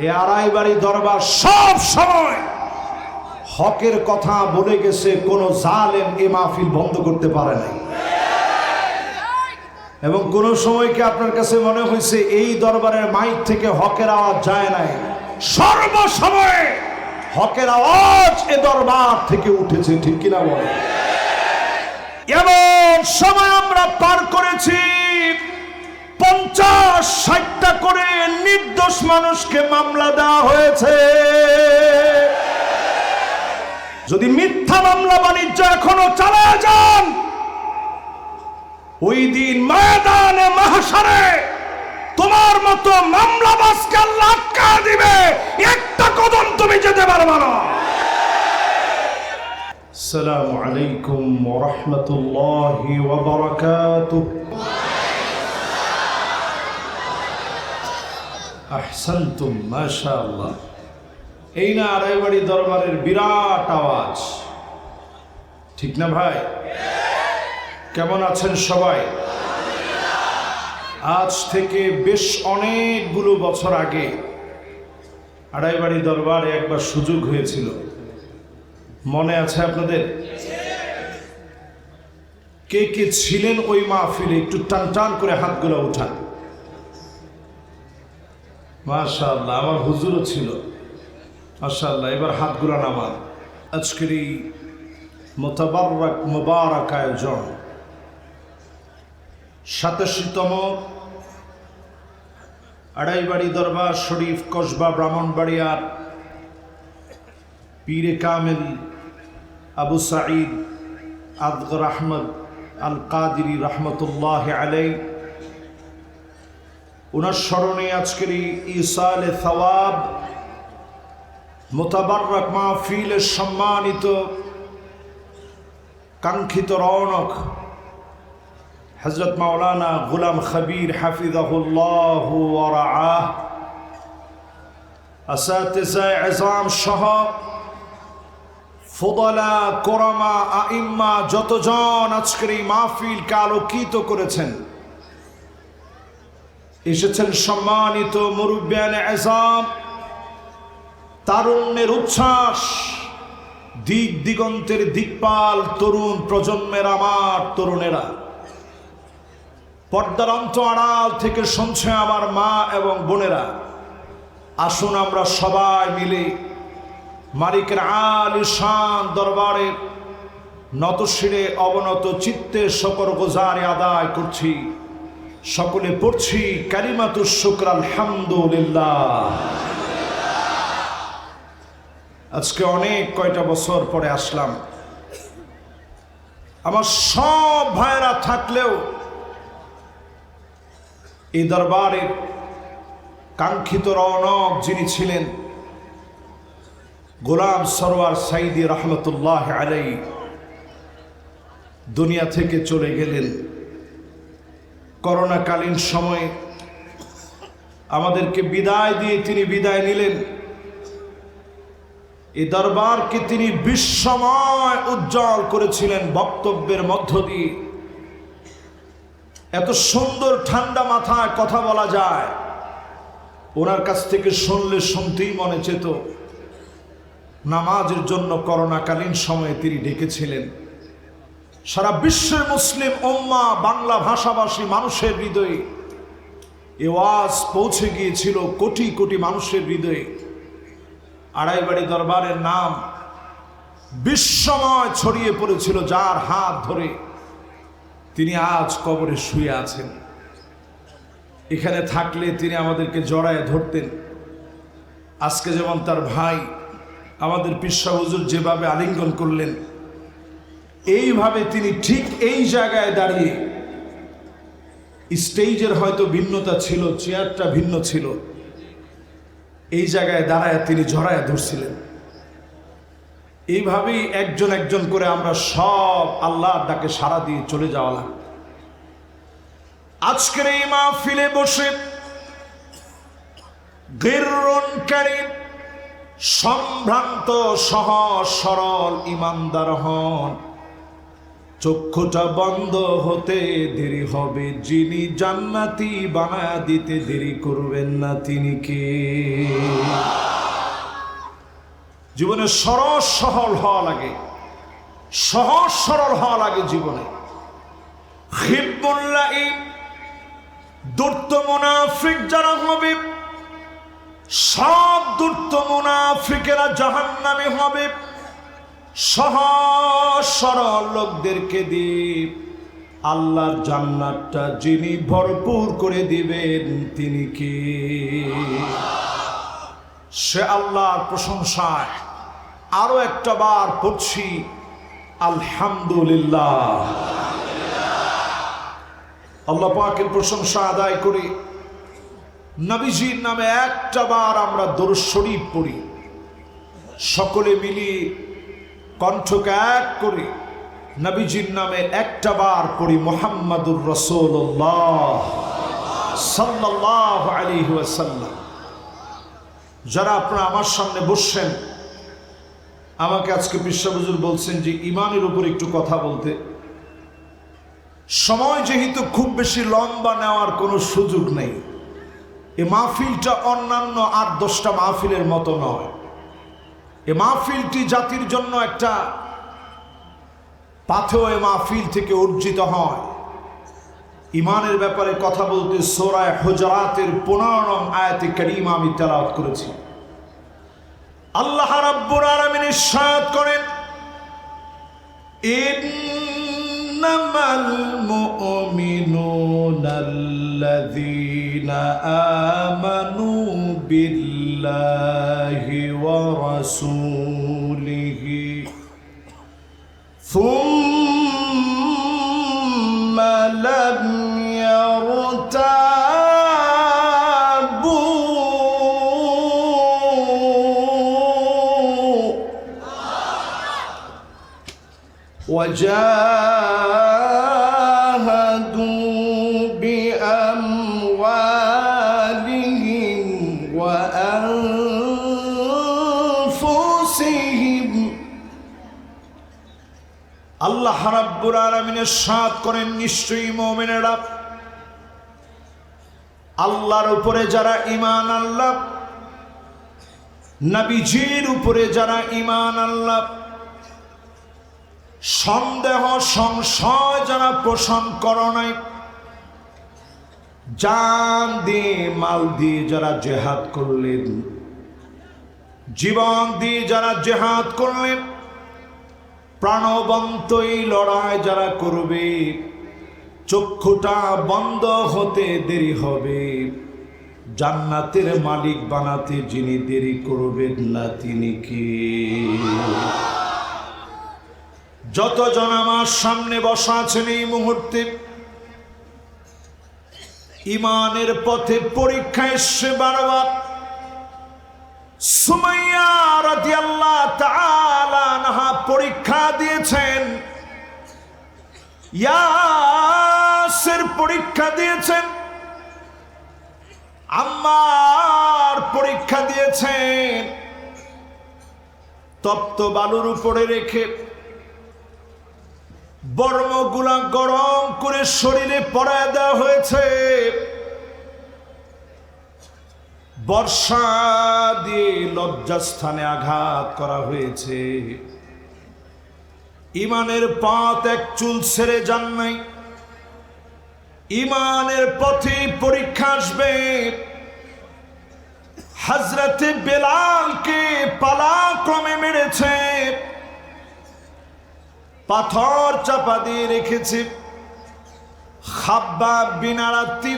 এ আড়াইবাড়ি দরবার সব সময় হকের কথা বলে গেছে, কোন জালেম এ মাহফিল বন্ধ করতে পারে নাই। এবং কোন সময় কি আপনার কাছে মনে হয়েছে এই দরবারের মাইক থেকে হকের আওয়াজ যায় নাই? সর্বসময় হকের আওয়াজ এ দরবার থেকে উঠেছে, ঠিক কিনা বলে? এমন সময় আমরা পার করেছি 50-60টা করে নির্দোষ মানুষকে মামলা দেওয়া হয়েছে। যদি মিথ্যা মামলা বাণিজ্য এখনো চালায় যান, ওই দিন ময়দানে মাহশারে তোমার মতো মামলাবাজকে আল্লাহ আটকা দিবে, একটা কদম তুমি যেতে পারবে না। আসসালামু আলাইকুম ওয়া রাহমাতুল্লাহি ওয়া বারাকাতুহু। আহসানতুম, মাশাআল্লাহ। এই না আড়াইবাড়ি দরবারের বিরাট আওয়াজ, ঠিক না ভাই? কেমন আছেন সবাই? আজ থেকে বেশ অনেকগুলো বছর আগে আড়াইবাড়ি দরবারে একবার সুযোগ হয়েছিল, মনে আছে আপনাদের? কে কে ছিলেন ওই মাহফিলে? একটু টান টান করে হাতগুলো উঠান। মাশাআল্লাহ, আমার হুজুরও ছিল। মাশাআল্লাহ, এবার হাতগুলো নামান। আজকের এই মুতাবাররাক মুবারক আয়োজন 87তম আড়াইবাড়ি দরবার শরীফ কসবা ব্রাহ্মণবাড়িয়ার পীরে কামেল আবু সাঈদ আদগর আহমদ আল কাদিরি রহমতুল্লাহ আলাই, ওনার স্মরণে আজকের এই ইসালে সওয়াব মুতাবাররাক মাহফিলের সম্মানিত কাঙ্ক্ষিত রৌনক হযরত মাওলানা গোলাম খবীর হাফিজাহুল্লাহ ওয়া রাআহ, আসাতিজায়ে আযম সহ ফুদালা কোরামা আইম্মা যতজন আজকের এই মাহফিলকে আলোকিত করেছেন, এসেছেন সম্মানিত মুরব্বিয়ানে আযম, তারুণ্যের উচ্ছ্বাস, দিক দিগন্তের দিকপাল তরুণ প্রজন্মের আমার তরুণেরা, পর্দার অন্তরাল থেকে শুনছে আমার মা এবং বোনেরা। আসুন আমরা সবাই মিলে মালিকের আলিশান দরবারে নতশিরে অবনত চিত্তে শকর গুজারি আদায় করছি। সকলে পড়ছি কালিমাতুশ শুকর আলহামদুলিল্লাহ। আজকে অনেক কয়টা বছর পরে আসলাম। আমার সব ভাইরা থাকলেও এই দরবারের কাঙ্ক্ষিত রৌনক যিনি ছিলেন গোলাম সরওয়ার সাইদি রহমতুল্লাহ আলাই, দুনিয়া থেকে চলে গেলেন। করোনাকালীন সময়ে আমাদেরকে বিদায় দিয়ে তিনি বিদায় নিলেন। এই দরবারকে তিনি বিশ্বময় উজ্জ্বল করেছিলেন বক্তব্যের মধ্য দিয়ে। এত সুন্দর ঠান্ডা মাথায় কথা বলা যায়, ওনার কাছ থেকে শুনলে শুনতেই মনে চেত। নামাজের জন্য করোনাকালীন সময়ে তিনি ডেকেছিলেন। সারা বিশ্বের মুসলিম উম্মাহ, বাংলা ভাষাভাষী মানুষের হৃদয়ে এ ওয়াজ পৌঁছে গিয়েছিল, কোটি কোটি মানুষের হৃদয়ে। আড়াইবাড়ি দরবারের নাম বিশ্বময় ছড়িয়ে পড়েছিল, যার হাত ধরে তিনি আজ কবরে শুয়ে আছেন। এখানে থাকলে তিনি আমাদেরকে জড়ায় ধরতেন। আজকে যেমন তার ভাই আমাদের পিসা হুজুর যেভাবে আলিঙ্গন করলেন, এইভাবে তিনি ঠিক এই জায়গায় দাঁড়িয়ে, স্টেজের হয়তো ভিন্নতা ছিল, চেয়ারটা ভিন্ন ছিল, এই জায়গায় দাঁড়ায় তিনি জড়ায় ধরছিলেন। এইভাবেই একজন একজন করে আমরা সব আল্লাহর ডাকে সাড়া দিয়ে চলে যাওয়া লাগে। আজকের এই মাহফিলে বসে গিররুন কারীম, সম্ভ্রান্ত সহজ সরল ইমানদার হন, চক্ষুটা বন্ধ হতে দেরি হবে, যিনি জান্নাতি বানায়া দিতে দেরি করবেন না তিনি কে? জীবনে সহজ সরল হওয়া লাগে, সহজ সরল হওয়া লাগে জীবনে। খিবুল্লাহি, দুর্ত মুনাফিক যারা হবে, সব দুর্ত মুনাফিকেরা জাহান্নামে হবে। সহজ সরল লোকদেরকে দিয়ে আল্লাহর জান্নাতটা যিনি ভরপুর করে দিবেন তিনি কে? সে আল্লাহর প্রশংসায় আরো একটা বার পড়ছি আলহামদুলিল্লাহ। আল্লাহ পাকের প্রশংসা আদায় করে নবীজির নামে একটা বার আমরা দরুদ শরীফ পড়ি, সকলে মিলিয়ে কণ্ঠকে এক করে নবীজির নামে একটা বার পড়ি মুহাম্মাদুর রাসূলুল্লাহ সাল্লাল্লাহু আলাইহি ওয়াসাল্লাম। যারা আপনারা আমার সামনে বসছেন, আমাকে আজকে বিশ্ব হুজুর বলছেন যে ইমানের উপর একটু কথা বলতে। সময় যেহেতু খুব বেশি লম্বা নেওয়ার কোনো সুযোগ নেই, এ মাহফিলটা অন্যান্য 8-10টা মাহফিলের মতো নয়। এ মাহফিলটি জাতির জন্য একটা পাথেয়, এ মাহফিল থেকে অর্জিত হয়। ইমানের ব্যাপারে কথা বলতে সূরা হুজুরাতের 15 নং আয়াতে কারিমা আমি তেলাওয়াত করেছি। আল্লাহ রাব্বুল আলামিন ইরশাদ করেন, ইন্নামাল মুমিনুনা আল্লাযীনা আমানু বিল্লাহি ওয়া রাসূলিহি সুম্মা লাম ইয়ারতাবু وجاهدوا بأموالهم وأنفسهم। আল্লাহ রাব্বুল আলামিন ইরশাদ করেন, নিশ্চয়ই মুমিনেরা আল্লাহর উপরে যারা ঈমান আনলো, নবীজির উপরে যারা ঈমান আনলো, সন্দেহ সংশয় যারা পোষণ করো নাই, জান দিয়ে মাল দিয়ে যারা জেহাদ করলেন, জীবন দিয়ে যারা জেহাদ করলেন, প্রাণবন্ত এই লড়াই যারা করবে, চক্ষুটা বন্ধ হতে দেরি হবে, জান্নাতের মালিক বানাতে যিনি দেরি করবেন না তিনি কে? যতজন আমার সামনে বসা আছেন এই মুহূর্তে ইমানের পথে পরীক্ষা এসে বারবার। সুমাইয়া রাদিয়াল্লাহু তাআলা আনহা পরীক্ষা দিয়েছেন, ইয়াসির পরীক্ষা দিয়েছেন, আম্মার পরীক্ষা দিয়েছেন। তপ্ত বালুর উপরে রেখে বর্মগুলা গরম করে শরীরে পরায় দেওয়া হয়েছে, বর্ষা দিয়ে লজ্জাস্থানে আঘাত করা হয়েছে। ইমানের পথ এক চুল ছেড়ে যান নাই, ইমানের পথে পরীক্ষা আসবে। হযরতে বেলালকে পালাক্রমে মেরেছে, পাথর চাপা দিয়ে রেখেছে। খাব্বাব বিন আরাত্তি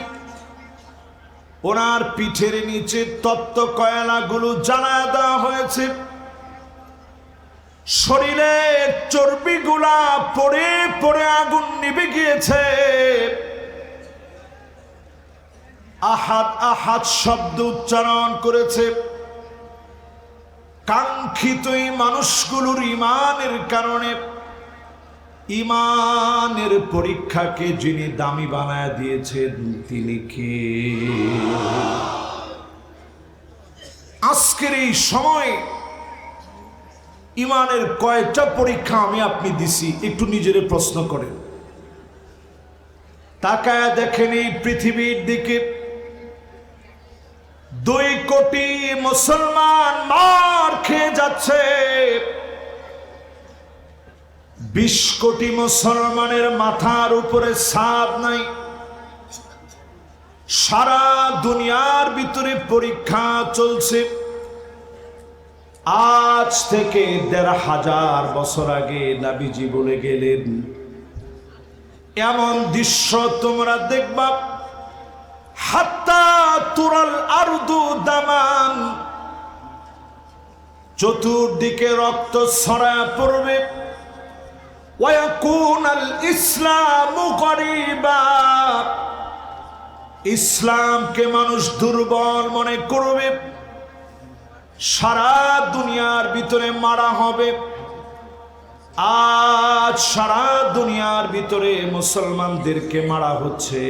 ওনার পিঠের নিচে তপ্ত কয়লাগুলো জ্বালায় দেওয়া হয়েছে, শরীরের চর্বিগুলা পড়ে পড়ে আগুন নিভে গিয়েছে। আহাদ আহাদ শব্দ উচ্চারণ করেছে। কাঙ্ক্ষিত এই মানুষগুলোর ইমানের কারণে, ইমানের পরীক্ষাকে যিনি দামি বানায় দিয়েছেন তিনি কে? আজকের এই সময় ইমানের কয়টা পরীক্ষা আমি আপনি দিছি একটু নিজের প্রশ্ন করেন। তাকায় দেখেন এই পৃথিবীর দিকে 2 কোটি মুসলমান মার খেয়ে যাচ্ছে। 20 কোটি মুসলমানের মাথার উপরে ছাদ নাই। সারা দুনিয়ার ভিতরে পরীক্ষা চলছে। আজ থেকে 1500 বছর আগে নবীজি বলে গেলেন, এমন দৃশ্য তোমরা দেখবা, হাত্তা তুরাল আরদু দামান, চতুর্দিকে রক্ত ছড়ায় পড়বে। ওয়ায়াকুনাল ইসলামু গরিবা, ইসলামকে মানুষ দুর্বল মনে করবে। সারা দুনিয়ার ভিতরে মারা হবে। আজ সারা দুনিয়ার ভিতরে মুসলমানদেরকে মারা হচ্ছে।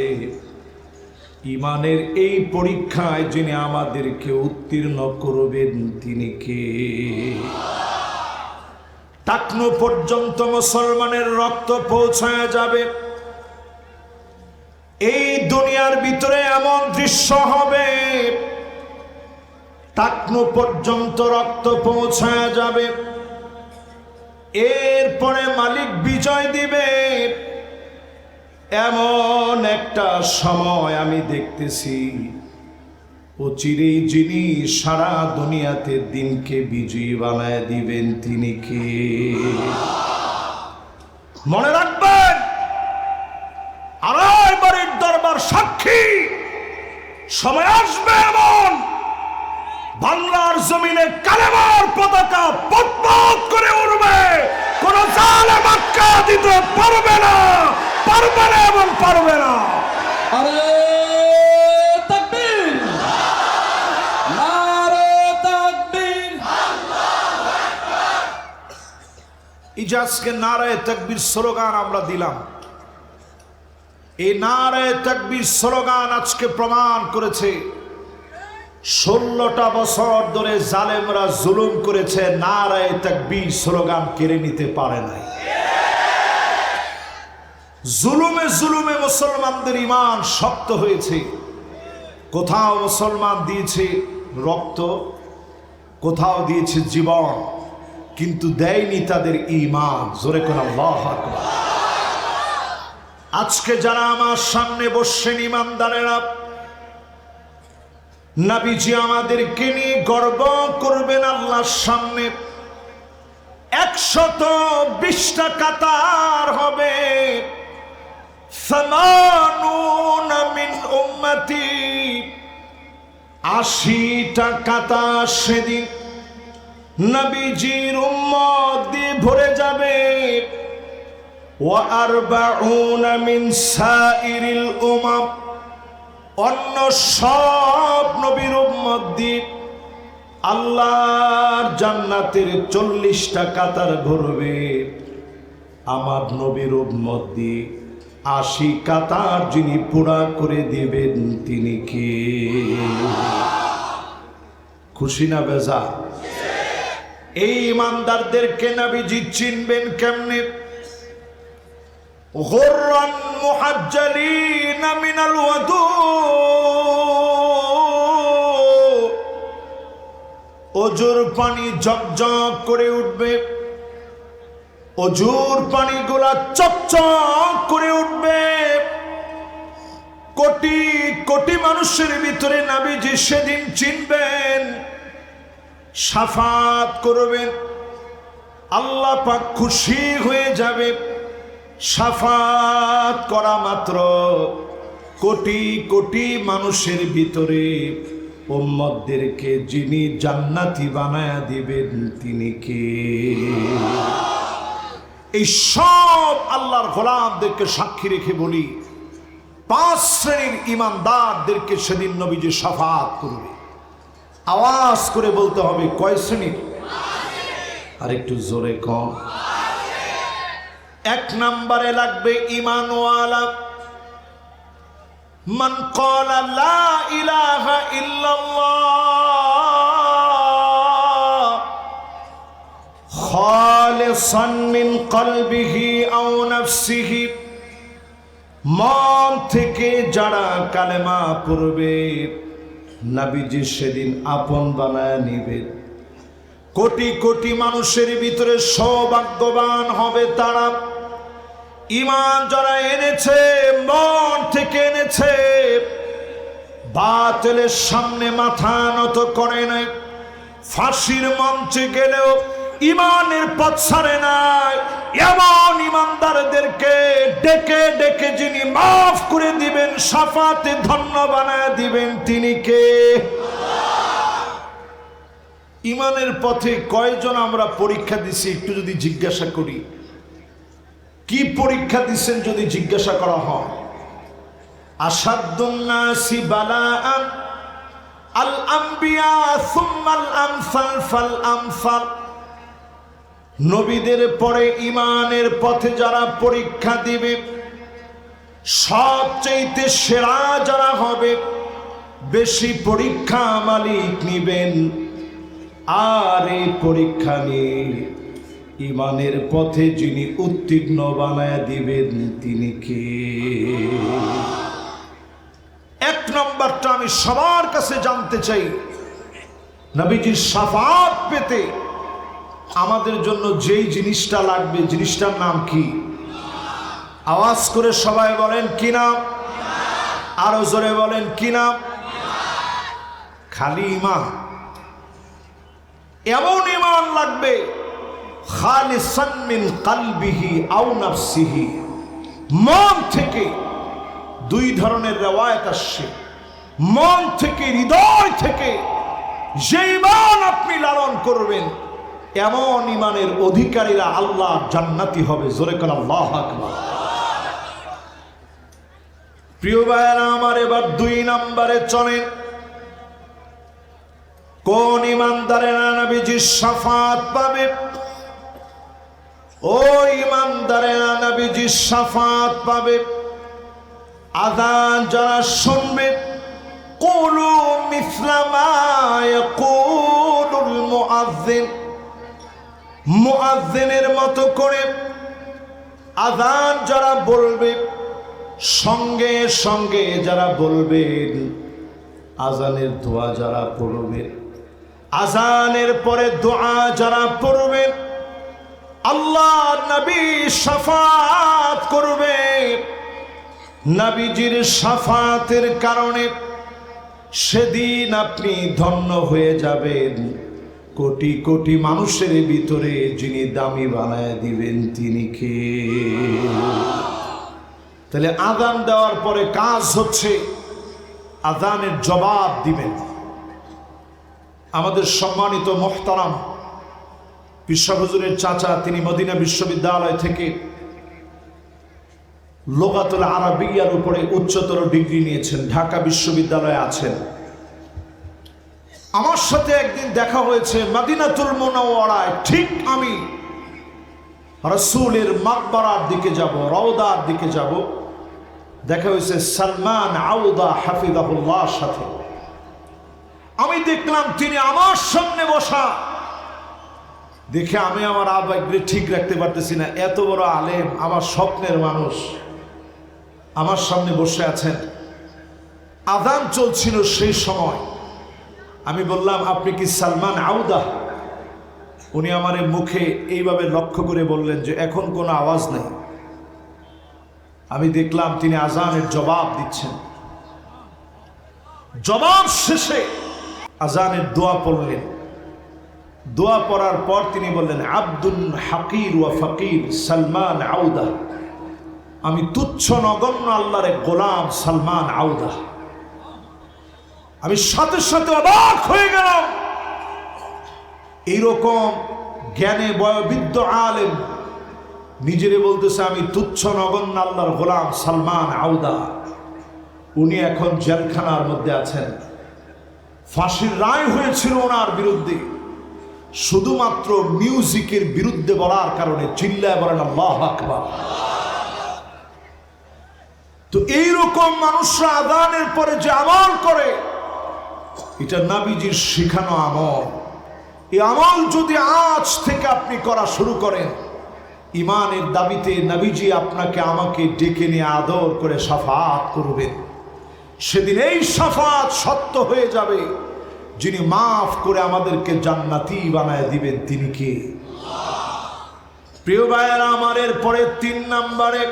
ইমানের এই পরীক্ষায় যিনি আমাদেরকে উত্তীর্ণ করবেন তিনি কে? টাকনো পর্যন্ত মুসলমানের রক্ত পৌঁছায় যাবে। এই দুনিয়ার ভিতরে এমন দৃশ্য হবে, টাকনো পর্যন্ত রক্ত পৌঁছায় যাবে। এরপরে মালিক বিজয় দিবে। এমন একটা সময় আমি দেখতেছি, অচিরেই যিনি সারা দুনিয়াতে দিনকে বিজয়ী বানায় দিবেন তিনি কে? মনে রাখবেন, আড়াই বাড়ির দরবার সাক্ষী, সময় আসবে এমন বাংলার জমিনে কালেমার পতাকা পতপত করে উঠবে। কোন জালেম আটকা দিতে পারবে না, পারবে না এবং পারবে না। আরে তাকবীর, নারে তাকবীর। এই যে আজকে নারায়ে তাকবীর স্লোগান আমরা দিলাম, এই নারায়ে তাকবীর স্লোগান আজকে প্রমাণ করেছে 16টা বছর ধরে জালেমরা জুলুম করেছে, নারায়ে তাকবীর স্লোগান কেড়ে নিতে পারে নাই। জুলুমে জুলুমে মুসলমানদের ঈমান শক্ত হয়েছে। কোথাও মুসলমান দিয়েছে রক্ত, কোথাও দিয়েছে জীবন, কিন্তু দেয়নি তাদের ঈমান। জোরে কোন আল্লাহু আকবার। আজকে যারা আমার সামনে বসছেন ঈমানদারেরা, নবীজি আমাদেরকে নিয়ে গর্ব করবেন আল্লাহর সামনে। 120টা কাতার হবে। 80 মিন উম্মতি, 80টা কাতার সেদিন নবীজির উম্মত দিয়ে ভরে যাবে। ওয়া 40 মিন সাইরিল উমাম, অন্য সব নবীর উম্মত দিয়ে আল্লাহর জান্নাতের 40টা কাতার ভরবে। আমার নবীর উম্মত দিয়ে 80 কাতার যিনি পুরা করে দিবেন তিনি কে? খুশি না বেজা? এই ইমানদারদেরকে নবীজি চিনবেন কেমনে? গুররান মুহাজ্জালিন মিনাল ওয়াদু, অজুর পানি ঝকঝক করে উঠবে। অজুর পানিগুলা চকচক করে উঠবে। কোটি কোটি মানুষের ভিতরে নবীজি সেদিন চিনবেন, শাফাত করবেন। আল্লাহ পাক খুশি হয়ে যাবে। শাফাত করা মাত্র কোটি কোটি মানুষের ভিতরে উম্মতদেরকে যিনি জান্নাতি বানায়া দিবেন তিনি কে? এই সব আল্লাহর গোলামদেরকে সাক্ষী রেখে বলি, 5 শ্রেণীর ঈমানদারদেরকে সেদিন নবীজি শাফাত করবে। আওয়াজ করে বলতে হবে, কয় শ্রেণীর? আর একটু জোরে কম। 1 নম্বরে লাগবে ঈমানওয়ালা। মান ক্বালা লা ইলাহা ইল্লাল্লাহ খালিসান মিন কলবিহি আও নাফসিহি, মন থেকে যারা কালেমা পড়বে নবীজি সেদিন আপন বানায় নিবেন। কোটি কোটি মানুষের ভিতরে সৌভাগ্যবান হবে তারা, ঈমান যারা এনেছে, মন থেকে এনেছে, বাতিলের সামনে মাথা নত করে নাই, ফাঁসির মঞ্চে গেলেও ঈমানের পথ ছাড়ে নাই, এমন ঈমানদারদেরকে ডেকে ডেকে যিনি মাফ করে দিবেন, শাফাতে ধন্য বানায় দিবেন, তিনি কে? ঈমানের পথে কয়জন আমরা পরীক্ষা দিছি একটু যদি জিজ্ঞাসা করি, কি পরীক্ষা দিচ্ছেন যদি জিজ্ঞাসা করা হয়? আশাদ্দুন নাসি বালাআন আল আম্বিয়া সুম্মাল আমসাল ফাল আমসাল, নবীদের পরে ঈমানের পথে যারা পরীক্ষা দিবে সবচেয়ে সেরা যারা হবে, বেশি পরীক্ষা মালিক নিবেন। আর এই পরীক্ষা নিয়ে ঈমানের পথে যিনি উত্তীর্ণ বানায় দিবেন তিনি কে? এক নম্বরটা আমি সবার কাছে জানতে চাই, নবীজির শাফাত পেতে আমাদের জন্য যেই জিনিসটা লাগবে, জিনিসটার নাম কি? আওয়াজ করে সবাই বলেন কি নাম? আরো জোরে বলেন কি নাম? খালি ঈমান, এমন ঈমান লাগবে খালিসান মিন কলবিহি আও নাফসিহি, মন থেকে। দুই ধরনের রিওয়ায়াত আসছে, মন থেকে, হৃদয় থেকে যে ঈমান আপনি লালন করবেন, এমন ঈমানের অধিকারীরা আল্লাহর জান্নাতি হবে। জোরে করে আল্লাহু আকবার। প্রিয় ভাইরা আমার, এবার দুই নম্বরে চলেন। কোন ঈমানদারেরা নবীজির শাফাত পাবে? ও ঈমানদারেরা নবীজির শাফাত পাবে, আযান যারা শুনবে, কুলু মিসলা মা ইয়াকুলুল মুআজ্জিন, মুআজ্জিনের মতো করে আযান যারা বলবে, সঙ্গে সঙ্গে যারা বলবেন, আযানের দোয়া যারা পড়বেন, আযানের পরে দোয়া যারা পড়বেন, আল্লাহ নবী শাফাত করবে। নবীজির শাফাতের কারণে সেদিন আপনি ধন্য হয়ে যাবেন। কোটি কোটি মানুষের ভিতরে যিনি দামি বানায় দিবেন তিনি কে? তাহলে আযান দেওয়ার পরে কাজ হচ্ছে আযানের জবাব দিবেন। আমাদের সম্মানিত মুহতারাম পিসা হুজুরের চাচা, তিনি মদিনা বিশ্ববিদ্যালয় থেকে লুগাতুল আরাবিয়ার উপরে উচ্চতর ডিগ্রি নিয়েছেন, ঢাকা বিশ্ববিদ্যালয়ে আছেন। আমার সাথে একদিন দেখা হয়েছে মদিনাতুল মুনাওয়ারায়। ঠিক আমি রাসূলের মাকবারার দিকে যাব, রওদার দিকে যাব, দেখা হয়েছে সালমান আউদা হাফিজাহুল্লাহর সাথে। আমি দেখলাম তিনি আমার সামনে বসা, দেখে আমি আমার আবেগকে ঠিক রাখতে পারতেছি না। এত বড় আলেম, আমার স্বপ্নের মানুষ আমার সামনে বসে আছেন। আযান চলছিল সেই সময়। আমি বললাম, আপনি কি সালমান আউদা? উনি আমার মুখে এইভাবে লক্ষ্য করে বললেন যে এখন কোনো আওয়াজ নেই। আমি দেখলাম তিনি আযানের জবাব দিচ্ছেন। জবাব শেষে আযানের দোয়া পড়লেন। দোয়া পড়ার পর তিনি বললেন, আব্দুল হাকির ওয়া ফকির সালমান আউদা, আমি তুচ্ছ নগণ্য আল্লাহর গোলাম সালমান আউদা। আমি সাথে সাথে অবাক হয়ে গেলাম। এইরকম জ্ঞানে বয়োবৃদ্ধ আলেম নিজেরে বলতেছে আমি তুচ্ছ নগণ্য আল্লাহর গোলাম সালমান আউদা। উনি এখন জেলখানার মধ্যে আছেন। ফাঁসির রায় হয়েছিল ওনার বিরুদ্ধে, শুধুমাত্র মিউজিকের বিরুদ্ধে বলার কারণে। চিল্লায় বলেন আল্লাহু আকবার। তো এইরকম মানুষরা আযানের পরে যে আমল করে, এটা নবীজির শিখানো আমল। এই আমল যদি আজ থেকে আপনি করা শুরু করেন, ইমানের দাবিতে নবীজি আপনাকে আমাকে ডেকে নিয়ে আদর করে শাফাত করবেন। সেদিন এই শাফাত সত্য হয়ে যাবে। যিনি মাফ করে আমাদেরকে জান্নাতি বানায় দিবেন তিনি কে? প্রিয় ভাইয়েরা আমার, এর পরে 3 নম্বরে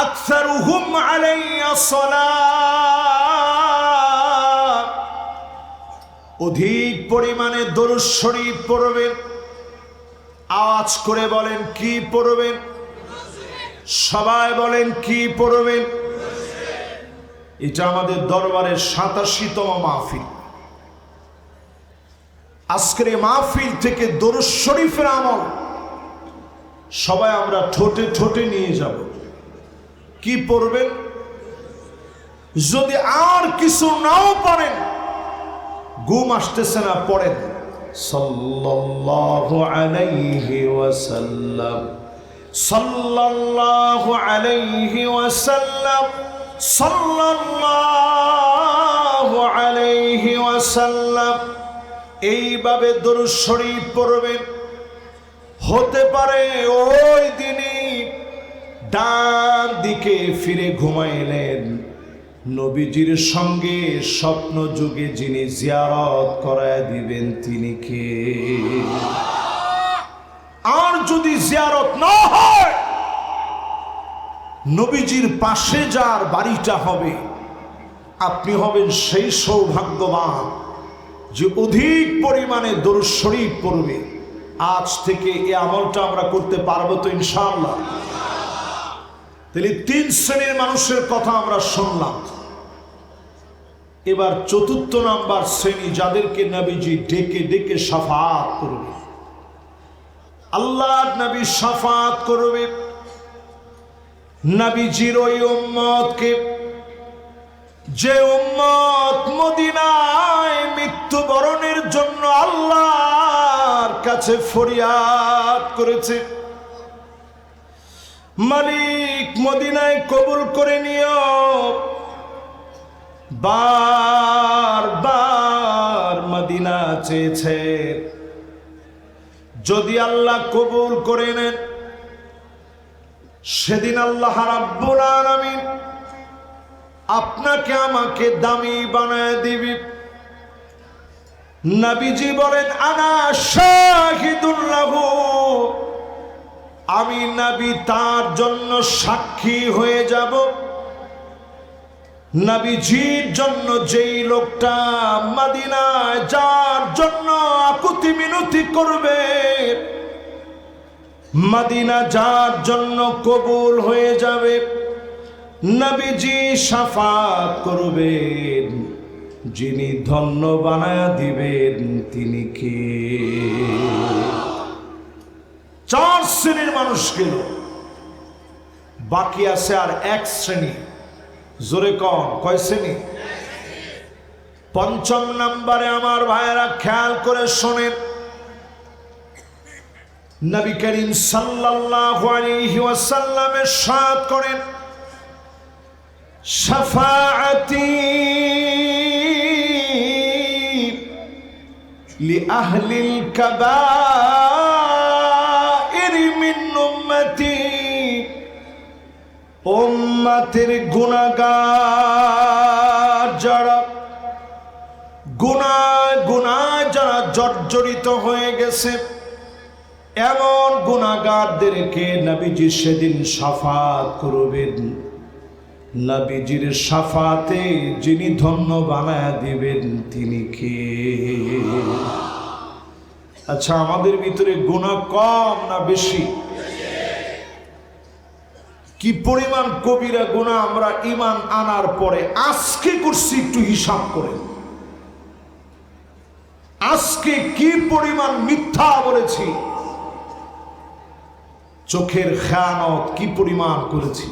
আকসারুহুম আলাইয়া সালাত, অধিক পরিমাণে দরুদ শরীফ পড়বেন। আওয়াজ করে বলেন কি পড়বেন? সবাই বলেন কি পড়বেন? এটা আমাদের দরবারের 87তম মাহফিল। আজকের এই মাহফিল থেকে দরুদ শরীফের আমল সবাই আমরা ঠোঁটে ঠোঁটে নিয়ে যাব। কি পড়বেন? যদি আর কিছু নাও পারেন, ঘুম আসতেছে না, পড়েন সাল্লাল্লাহু আলাইহি ওয়াসাল্লাম, সাল্লাল্লাহু আলাইহি ওয়াসাল্লাম, সাল্লাল্লাহু আলাইহি ওয়াসাল্লাম। এইভাবে দরুদ শরীফ পড়বেন। হতে পারে ওই দিনই ডান দিকে ফিরে ঘুমাইলেন, নবীজির সঙ্গে স্বপ্ন যুগে যিনি জিয়ারত করায় দিবেন তিনি কে? আর যদি জিয়ারত না হয়, নবীজির পাশে যার বাড়িটা হবে, আপনি হবেন সেই সৌভাগ্যবান যে অধিক পরিমাণে দরুদ শরীফ পড়বে। আজ থেকে এই আমলটা আমরা করতে পারবো তো ইনশাআল্লাহ? তাহলে 3 শ্রেণীর মানুষের কথা আমরা শুনলাম। এবার 4র্থ নাম্বার শ্রেণী, যাদেরকে নবীজি ডেকে ডেকে শাফাত করবে। আল্লাহর নবী শাফাত করবে নবীজির ওই উম্মতকে, যে উম্মত মদিনায় মৃত্যুবরণের জন্য আল্লাহর কাছে ফরিয়াদ করেছে, মালিক মদিনায় কবুল করে নিও। বারবার মদিনা চেয়েছে, যদি আল্লাহ কবুল করে নেন, সেদিন আল্লাহ রাব্বুল আলামিন আপনাকে আমাকে দামি বানায় দিবি। নবীজি বলেন আনা শাহিদুল লাহু, আমি নবী তার জন্য সাক্ষী হয়ে যাব। নবীজির জন্য যেই লোকটা মদিনায় যার জন্য আকুতি মিনতি করবে, মদিনা যার জন্য কবুল হয়ে যাবে, নবীজি শাফাত করবেন। যিনি ধন্য বানায়া দিবেন তিনি কে? 4 শ্রেণীর মানুষ গেল, বাকি আছে আর 1 শ্রেণী। জোরে কন, কয় শ্রেণী? 5ম নম্বরে আমার ভাইয়েরা খেয়াল করে শোনেন, নবী করিম সাল্লাল্লাহু আলাইহি ওয়াসাল্লাম ইরশাদ করেন, শাফাআতি লিআহলিল কাবাইর মিন উম্মতি, উম্মতের গুনাহগার যারা, গুনাহ যারা জর্জরিত হয়ে গেছে, এমন গুনাহগারদেরকে নবীজি সেদিন শাফাত করবেন। নবীজির শাফাতে যিনি ধন্য বানায়া দিবেন তিনি কে? আচ্ছা, আমাদের ভিতরে গুনাহ কম না বেশি? কি পরিমাণ কবিরা গুনাহ আমরা ঈমান আনার পরে আজকে করছি, একটু হিসাব করেন। আজকে কি পরিমাণ মিথ্যা বলেছি, চোখের খেয়ানত কি পরিমাণ করেছি,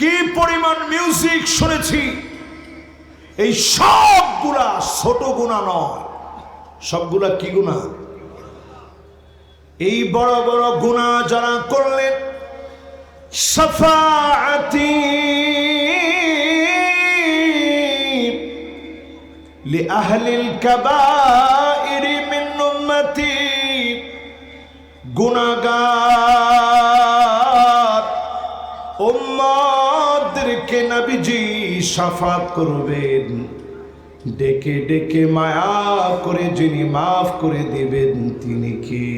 কি পরিমাণ মিউজিক শুনেছি। এই সবগুলা ছোট গুনাহ নয়, সবগুলা কি গুনাহ? এই বড় বড় গুনাহ যারা করলেন, শাফাআতি লিআহলিল কাবাইর মিন উম্মতি, গুনাহগার উম্মতদেরকে নবীজি শাফাত করবেন। ডেকে ডেকে মায়া করে যিনি মাফ করে দিবেন তিনি কে?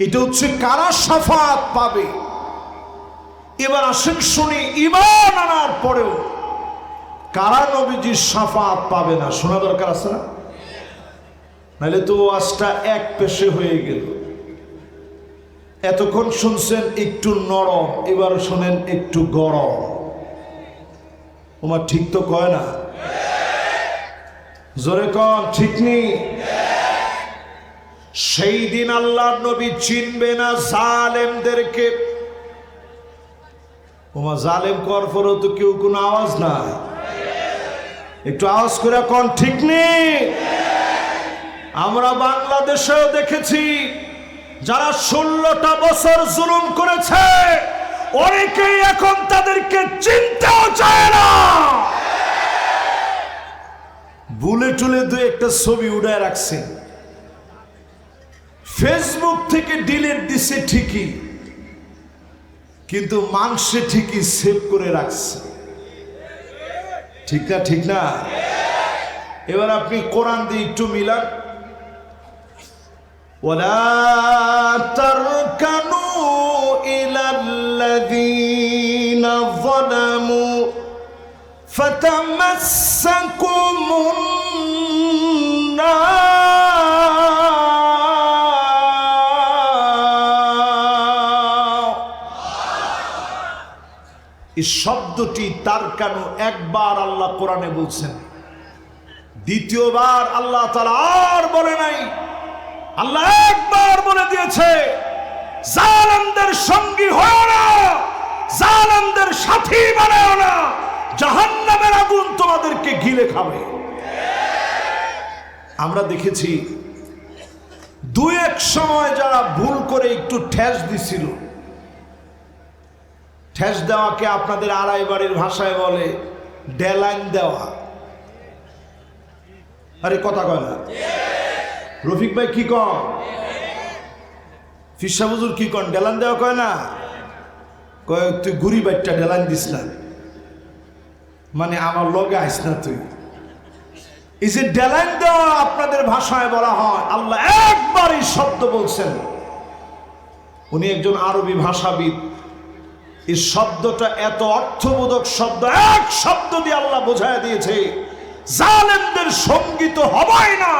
এটা হচ্ছে কারা শাফাত পাবে। এবার আসেন শুনি, ঈমান আনার পরেও কারা নবীজির শাফাত পাবে না শোনা দরকার আছে না? নাহলে তো আজটা এক পেশে হয়ে গেল। এতক্ষণ শুনছেন একটু নরম, এবার শোনেন একটু গরম। ওমা ঠিক তো কয় না? জোরে কন ঠিক নেই? সেই দিন আল্লাহর নবী চিনবে না জালেমদেরকে। ওমা জালেম কর পরও তো কেউ কোনো আওয়াজ নাই। একটু আওয়াজ করে কন ঠিক নেই? আমরা বাংলাদেশেও দেখেছি যারা 16টা বছর জুলুম করেছে অনেকেই এখন তাদেরকে চিনতেও চায় না। বুলে টুলে দুই একটা ছবি উড়ায় রাখছে, ফেসবুক থেকে ডিলিট দিছে ঠিকই, কিন্তু মানুষে ঠিকই সেভ করে রাখছে। ঠিক না? ঠিক না? এবার আপনি কোরআন দিয়ে একটু মিলান। ولا تركنوا إلى الذين ظلموا فتمسكم النار। এই শব্দটি তারকানু একবার আল্লাহ কোরআনে বলছেন, দ্বিতীয়বার আল্লাহ তাআলা আর বলে নাই। আল্লাহ একবার বলে দিয়েছে, জালেমদের সঙ্গী হয়ো না, জালেমদের সাথী বানাও না, জাহান্নামের আগুন তোমাদেরকে গিলে খাবে। আমরা দেখেছি দুই এক সময় যারা ভুল করে একটু ঠেস দিছিল, ঠেস দেওয়াকে আপনাদের আড়াই বাড়ির ভাষায় বলে ডেলাইন দেওয়া। আরে কথা কয় না? রফিক ভাই কি কন? ফিরসা হুজুর কি কন? ডেলান দেওয়া কয় না? কয় তুই গুড়ি বাইটটা ডেলান দিস না, মানে আমার লগে আইস না তুই। এই যে ডেলান দেওয়া আপনাদের ভাষায় বলা হয়, আল্লাহ একবার এই শব্দ বলছেন। উনি একজন আরবি ভাষাবিদ। এই শব্দটা এত অর্থবোধক শব্দ, এক শব্দ দিয়ে আল্লাহ বোঝায় দিয়েছে, জালেমদের সঙ্গী তো হবেই না,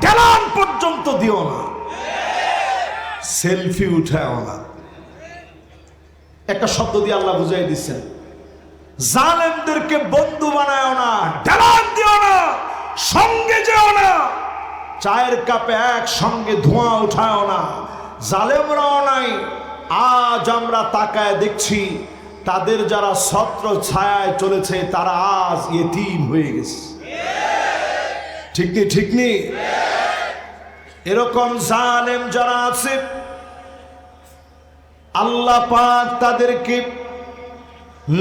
ডেলান পর্যন্ত দিও না, সেলফি উঠাও না। একটা শব্দ দিয়ে আল্লাহ বুঝাই দিচ্ছেন, জালেমদেরকে বন্ধু বানায় না, ডেলান দিও না, সঙ্গে যেও না, চায়ের কাপে এক সঙ্গে ধোঁয়া উঠাও না। জালেমরাও নাই। আজ আমরা তাকায় দেখছি তাদের যারা ছত্র ছায়ায় চলেছে তারা আজ ইতিম হয়ে গেছে। ঠিক নেই? ঠিক নেই? এরকম জালেম যারা আছে আল্লাহ পাক তাদেরকে,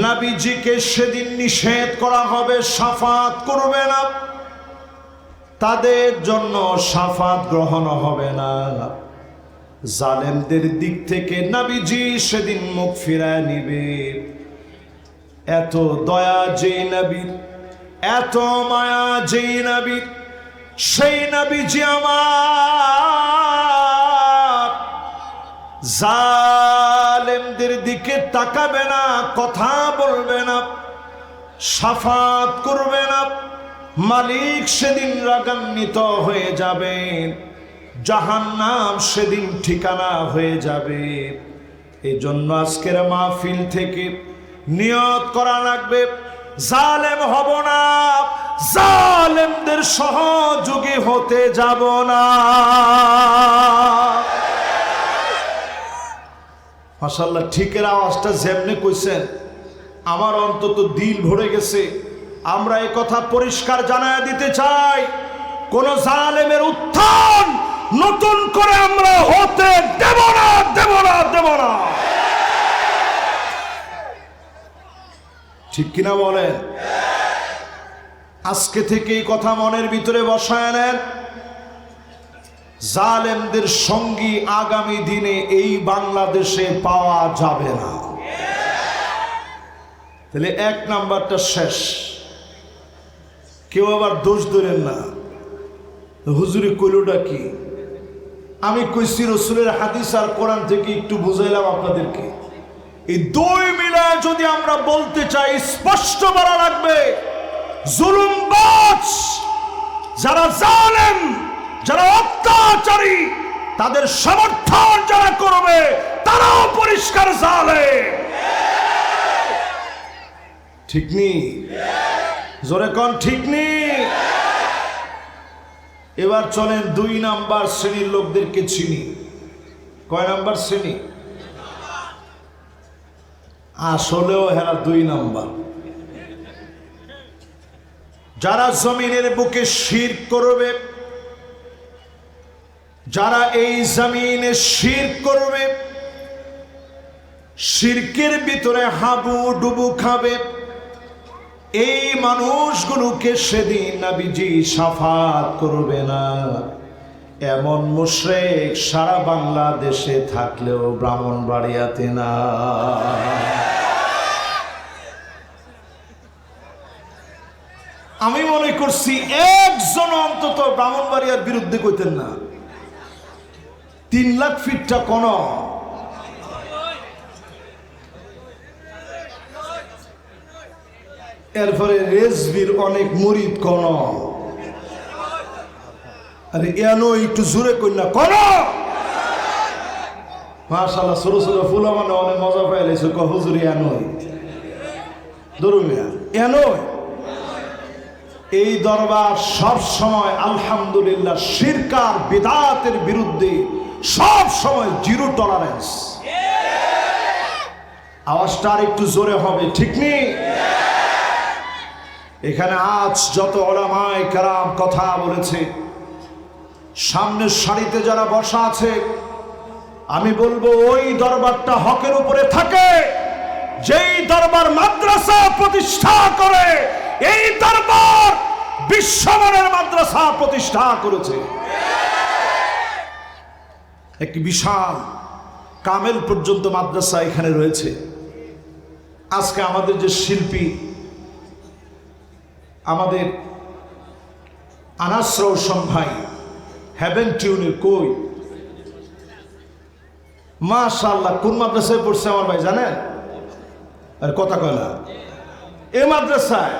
নবীজিকে সেদিন নিষেধ করা হবে, শাফাত করবে না, তাদের জন্য শাফাত গ্রহণ হবে না। জালেমদের দিক থেকে নবীজি সেদিন মুখ ফিরায় নিবে। এত দয়া যে নবীর, এত মায়া যে নবীর, সেই নবীজি আমার জালেমদের দিকে তাকাবে না, কথা বলবে না, শাফাত করবে না। মালিক সেদিন রাগান্বিত হয়ে যাবেন, জাহান্নাম সেদিন ঠিকানা হয়ে যাবে। এই জন্য আজকের মাহফিল থেকে নিয়ত করা লাগবে, জালেম হব না, জালেমদের সহযোগী হতে যাব না। মাশাআল্লাহ, ঠিকের আওয়াজটা যেমনি কইছেন আমার অন্তত দিল ভরে গেছে। আমরা এই কথা পরিষ্কার জানায় দিতে চাই, কোন জালেমের উত্থান নতুন করে আমরা হতে দেব না, দেব না, দেব না। ঠিক কিনা বলেন? আজকে থেকে এই কথা মনের ভিতরে বসায় নেন। জালেমদের সঙ্গী আগামী দিনে এই বাংলাদেশে পাওয়া যাবে না। তাহলে এক নাম্বারটা শেষ। কেউ আবার দোষ ধরেন না, হুজুরে কইলটা কি? আমি কইছি রসুলের হাদিস আর কোরআন থেকে একটু বুঝাইলাম আপনাদেরকে। এই দুই মিলায় যদি আমরা বলতে চাই, স্পষ্ট বলা লাগবে, জুলুমবাজ যারা জালেম, যারা অত্যাচারী, তাদের সমর্থন যারা করবে তারাও পরিষ্কার জালেম। ঠিক নেই? জোরে কোন ঠিক নেই? এবার চলেন 2 নাম্বার শ্রেণীর লোকদেরকে চিনি। কয় নাম্বার শ্রেণী? আসলেও হেরা 2 নাম্বার। যারা জমিনের বুকে শিরক করবে, যারা এই জমিনে শিরক করবে, শিরকের ভিতরে হাবু ডুবু খাবে, এই মানুষগুলোকে সেদিন নবীজি শাফাত করবে না। এমন মুশরিক সারা বাংলাদেশে থাকলেও ব্রাহ্মণবাড়িয়াতে না। আমি মনে করছি একজন অন্তত ব্রাহ্মণবাড়িয়ার বিরুদ্ধে কইতেন না। 3 লাখ ফিটটা কোন এরপরে রেজবির অনেক মুরিদ কোন, আরে এনো একটু জোরে কইনা কোন। মাশাআল্লাহ, ছোট ছোট ফুলা মানে অনেক মজা পাইলেছে। হুজুর এনোই দরুমিয়া এনোই। এই দরবার সব সময় আলহামদুলিল্লাহ শিরক আর বিদআতের বিরুদ্ধে সব সময় 0 টলারেন্স। আওয়াজটা আর একটু জোরে হবে, ঠিক নেই? এখানে আজ যত উলামায়ে কেরাম কথা বলেছে, সামনের সারিতে যারা বসা আছে, আমি বলবো ওই দরবারটা হকের উপরে থাকে। যেই দরবার মাদ্রাসা প্রতিষ্ঠা করে, এই দরবার বিশ্বমানের মাদ্রাসা প্রতিষ্ঠা করেছে। একটি বিশাল কামেল পর্যন্ত মাদ্রাসা এখানে রয়েছে। আজকে আমাদের যে শিল্পী, আমাদের আনাস রওশন ভাই হেভেন টিউনের কই, মাশাআল্লাহ, কোন মাদ্রাসায় পড়ছে আমার ভাই জানেন? আর কথা কয় না। এই মাদ্রাসায়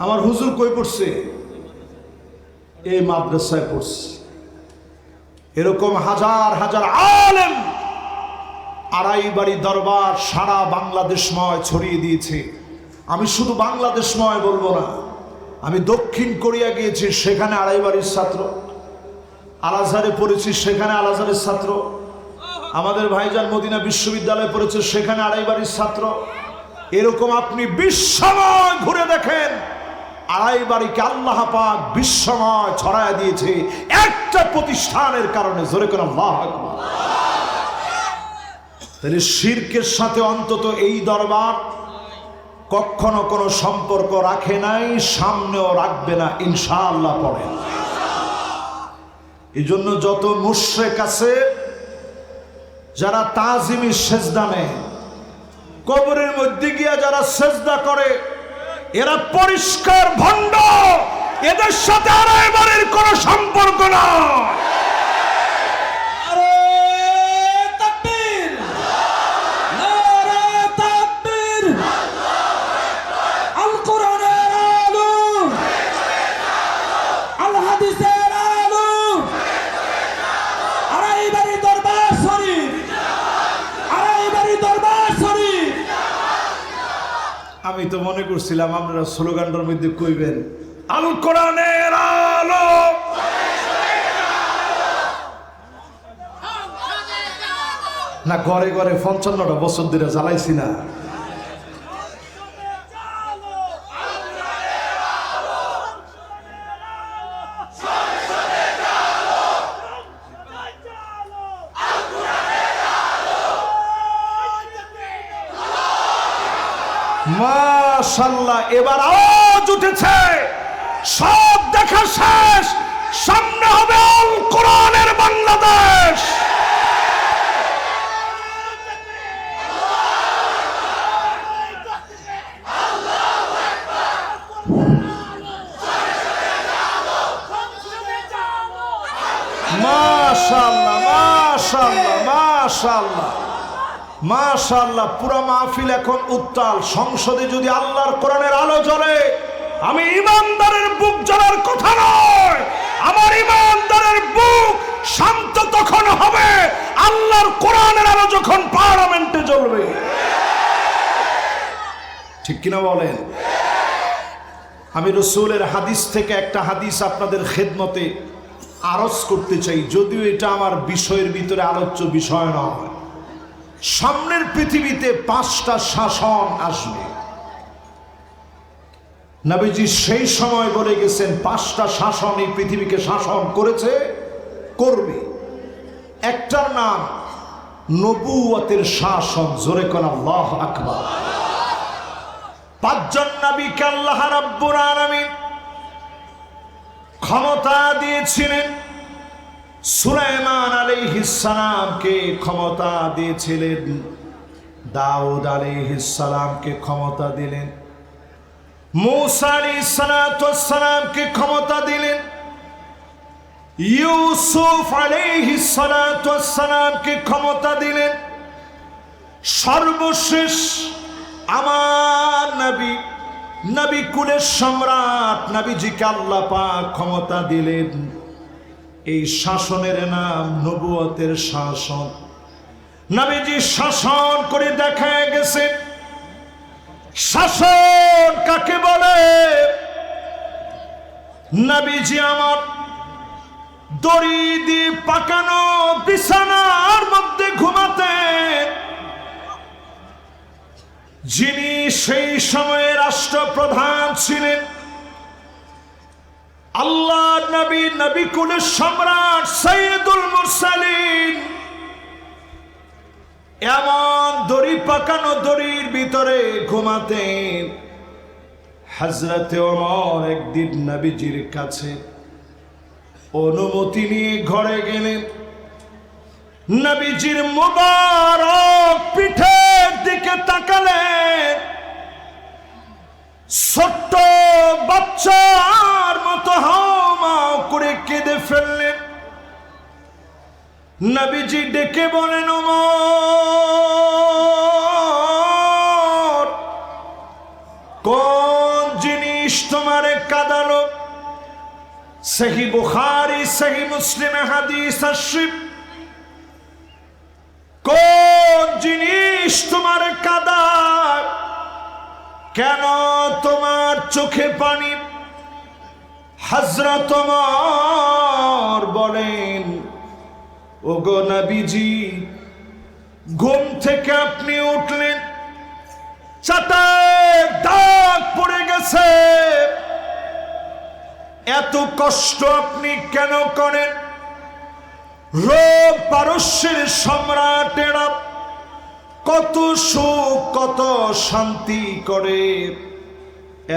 আমার হুজুর কই পড়ছে? এই মাদ্রাসায় পড়ছে। এরকম হাজার হাজার আলেম আড়াইবাড়ি দরবার সারা বাংলাদেশময় ছড়িয়ে দিয়েছে। আমি শুধু বাংলাদেশময় বলবো না, আমি দক্ষিণ কোরিয়া গিয়েছি, সেখানে আড়াইবাড়ির ছাত্র। আল আজহারে পড়েছি, সেখানে আল আজহারের ছাত্র। আমাদের ভাইজান মদিনা বিশ্ববিদ্যালয়ে পড়েছে, সেখানে আড়াইবাড়ির ছাত্র। এরকম আপনি বিশ্বময় ঘুরে দেখেন, আড়াইবাড়িকে আল্লাহ পাক বিশ্বময় ছড়ায় দিয়েছে একটা প্রতিষ্ঠানের কারণে। জোরে করে আল্লাহু আকবার। তাহলে শিরকের সাথে অন্তত এই দরবার কখনো কোনো সম্পর্ক রাখে নাই, সামনেও রাখবে না ইনশাআল্লাহ। পড়ে এই জন্য যত মুশরিক আছে, যারা তাজিমি সেজদা নেয়, কবরের মধ্যে গিয়া যারা সেজদা করে, এরা পরিষ্কার ভণ্ড। এদের সাথে আড়াইবাড়ির কোনো সম্পর্ক না। আমি তো মনে করছিলাম আপনারা স্লোগানটার মধ্যে কইবেন আল কোরআনের আলো। না, ঘরে ঘরে 55টা বছর ধরে জ্বালাইছি না। মাশাআল্লাহ, এবার আওয়াজ উঠেছে, সব দেখা শেষ, সামনে হবে আল কোরআনের মাশাআল্লাহ মাশাআল্লাহ মাশাআল্লাহ মাশাআল্লাহ। পুরা মাহফিল এখন উত্তাল। সংসদে যদি আল্লাহর কোরআনের আলো জ্বলে, আমি ইমানদারের বুক জ্বলার কথা নয়, আমার ইমানদারের বুক শান্ত তখন হবে আল্লাহর কোরআনের আলো যখন পার্লামেন্টে জ্বলবে। ঠিক কিনা বলেন? আমি রাসূলের হাদিস থেকে একটা হাদিস আপনাদের খেদমতে আরজ করতে চাই, যদিও এটা আমার বিষয়ের ভিতরে আলোচ্য বিষয় নয়। সামনের পৃথিবীতে 5টা শাসন আসবে। নবীজি সেই সময় বলে গেছেন 5টা শাসন এই পৃথিবীকে শাসন করেছে, করবে। একটার নাম নবুয়তের শাসন। জোরে কোন আল্লাহু আকবার। 5 জন নবীকে আল্লাহ রাব্বুল আলামিন ক্ষমতা দিয়েছিলেন। সুলাইমান আলাইহিস সালামকে ক্ষমতা দিয়েছিলেন, দাউদ আলাইহিস সালামকে ক্ষমতা দিলেন, মূসা আলাইহিস সালামকে ক্ষমতা দিলেন, ইউসুফ আলাইহিস সালামকে ক্ষমতা দিলেন। সর্বশেষ আমার নবী, নবী কুলের সম্রাট নবীজিকে আল্লাহ পাক ক্ষমতা দিলেন। এই শাসনের নাম নবুয়তের শাসন। নবীজি শাসন করে দেখা গেছে। শাসন কাকে বলে? নবীজি আমার দড়ি দিয়ে পাকানো বিছানার মধ্যে ঘুমাতেন। যিনি সেই সময়ে রাষ্ট্রপ্রধান ছিলেন, আল্লাহ নবী, নবী কুলের সম্রাট সাইয়্যিদুল মুরসালিন, এমন দড়ি পাকানো দড়ির ভিতরে ঘুমাতেন। হযরতে ওমর একদিন নবীজির কাছে অনুমতি নিয়ে ঘরে গেলেন। নবীজির মুবারক পিঠের দিকে তাকালেন। ছোট্ট বাচ্চার মতো হাউমাউ করে কেঁদে ফেললেন। নবীজি ডেকে বলেন, ওমর, কোন জিনিস তোমারে কাঁদালো? সহিহ বুখারী সহিহ মুসলিমে হাদিস আসছে। কোন জিনিস তোমার কাঁদায়? কেন তোমার চোখে পানি? হযরত ওমর বলেন, ওগো নবীজি, ঘুম থেকে আপনি উঠলেন, চাটায় দাগ পড়ে গেছে, এত কষ্ট আপনি কেন করেন? রোম পারস্যের সম্রাটেরা কত সুখ কত শান্তি করে,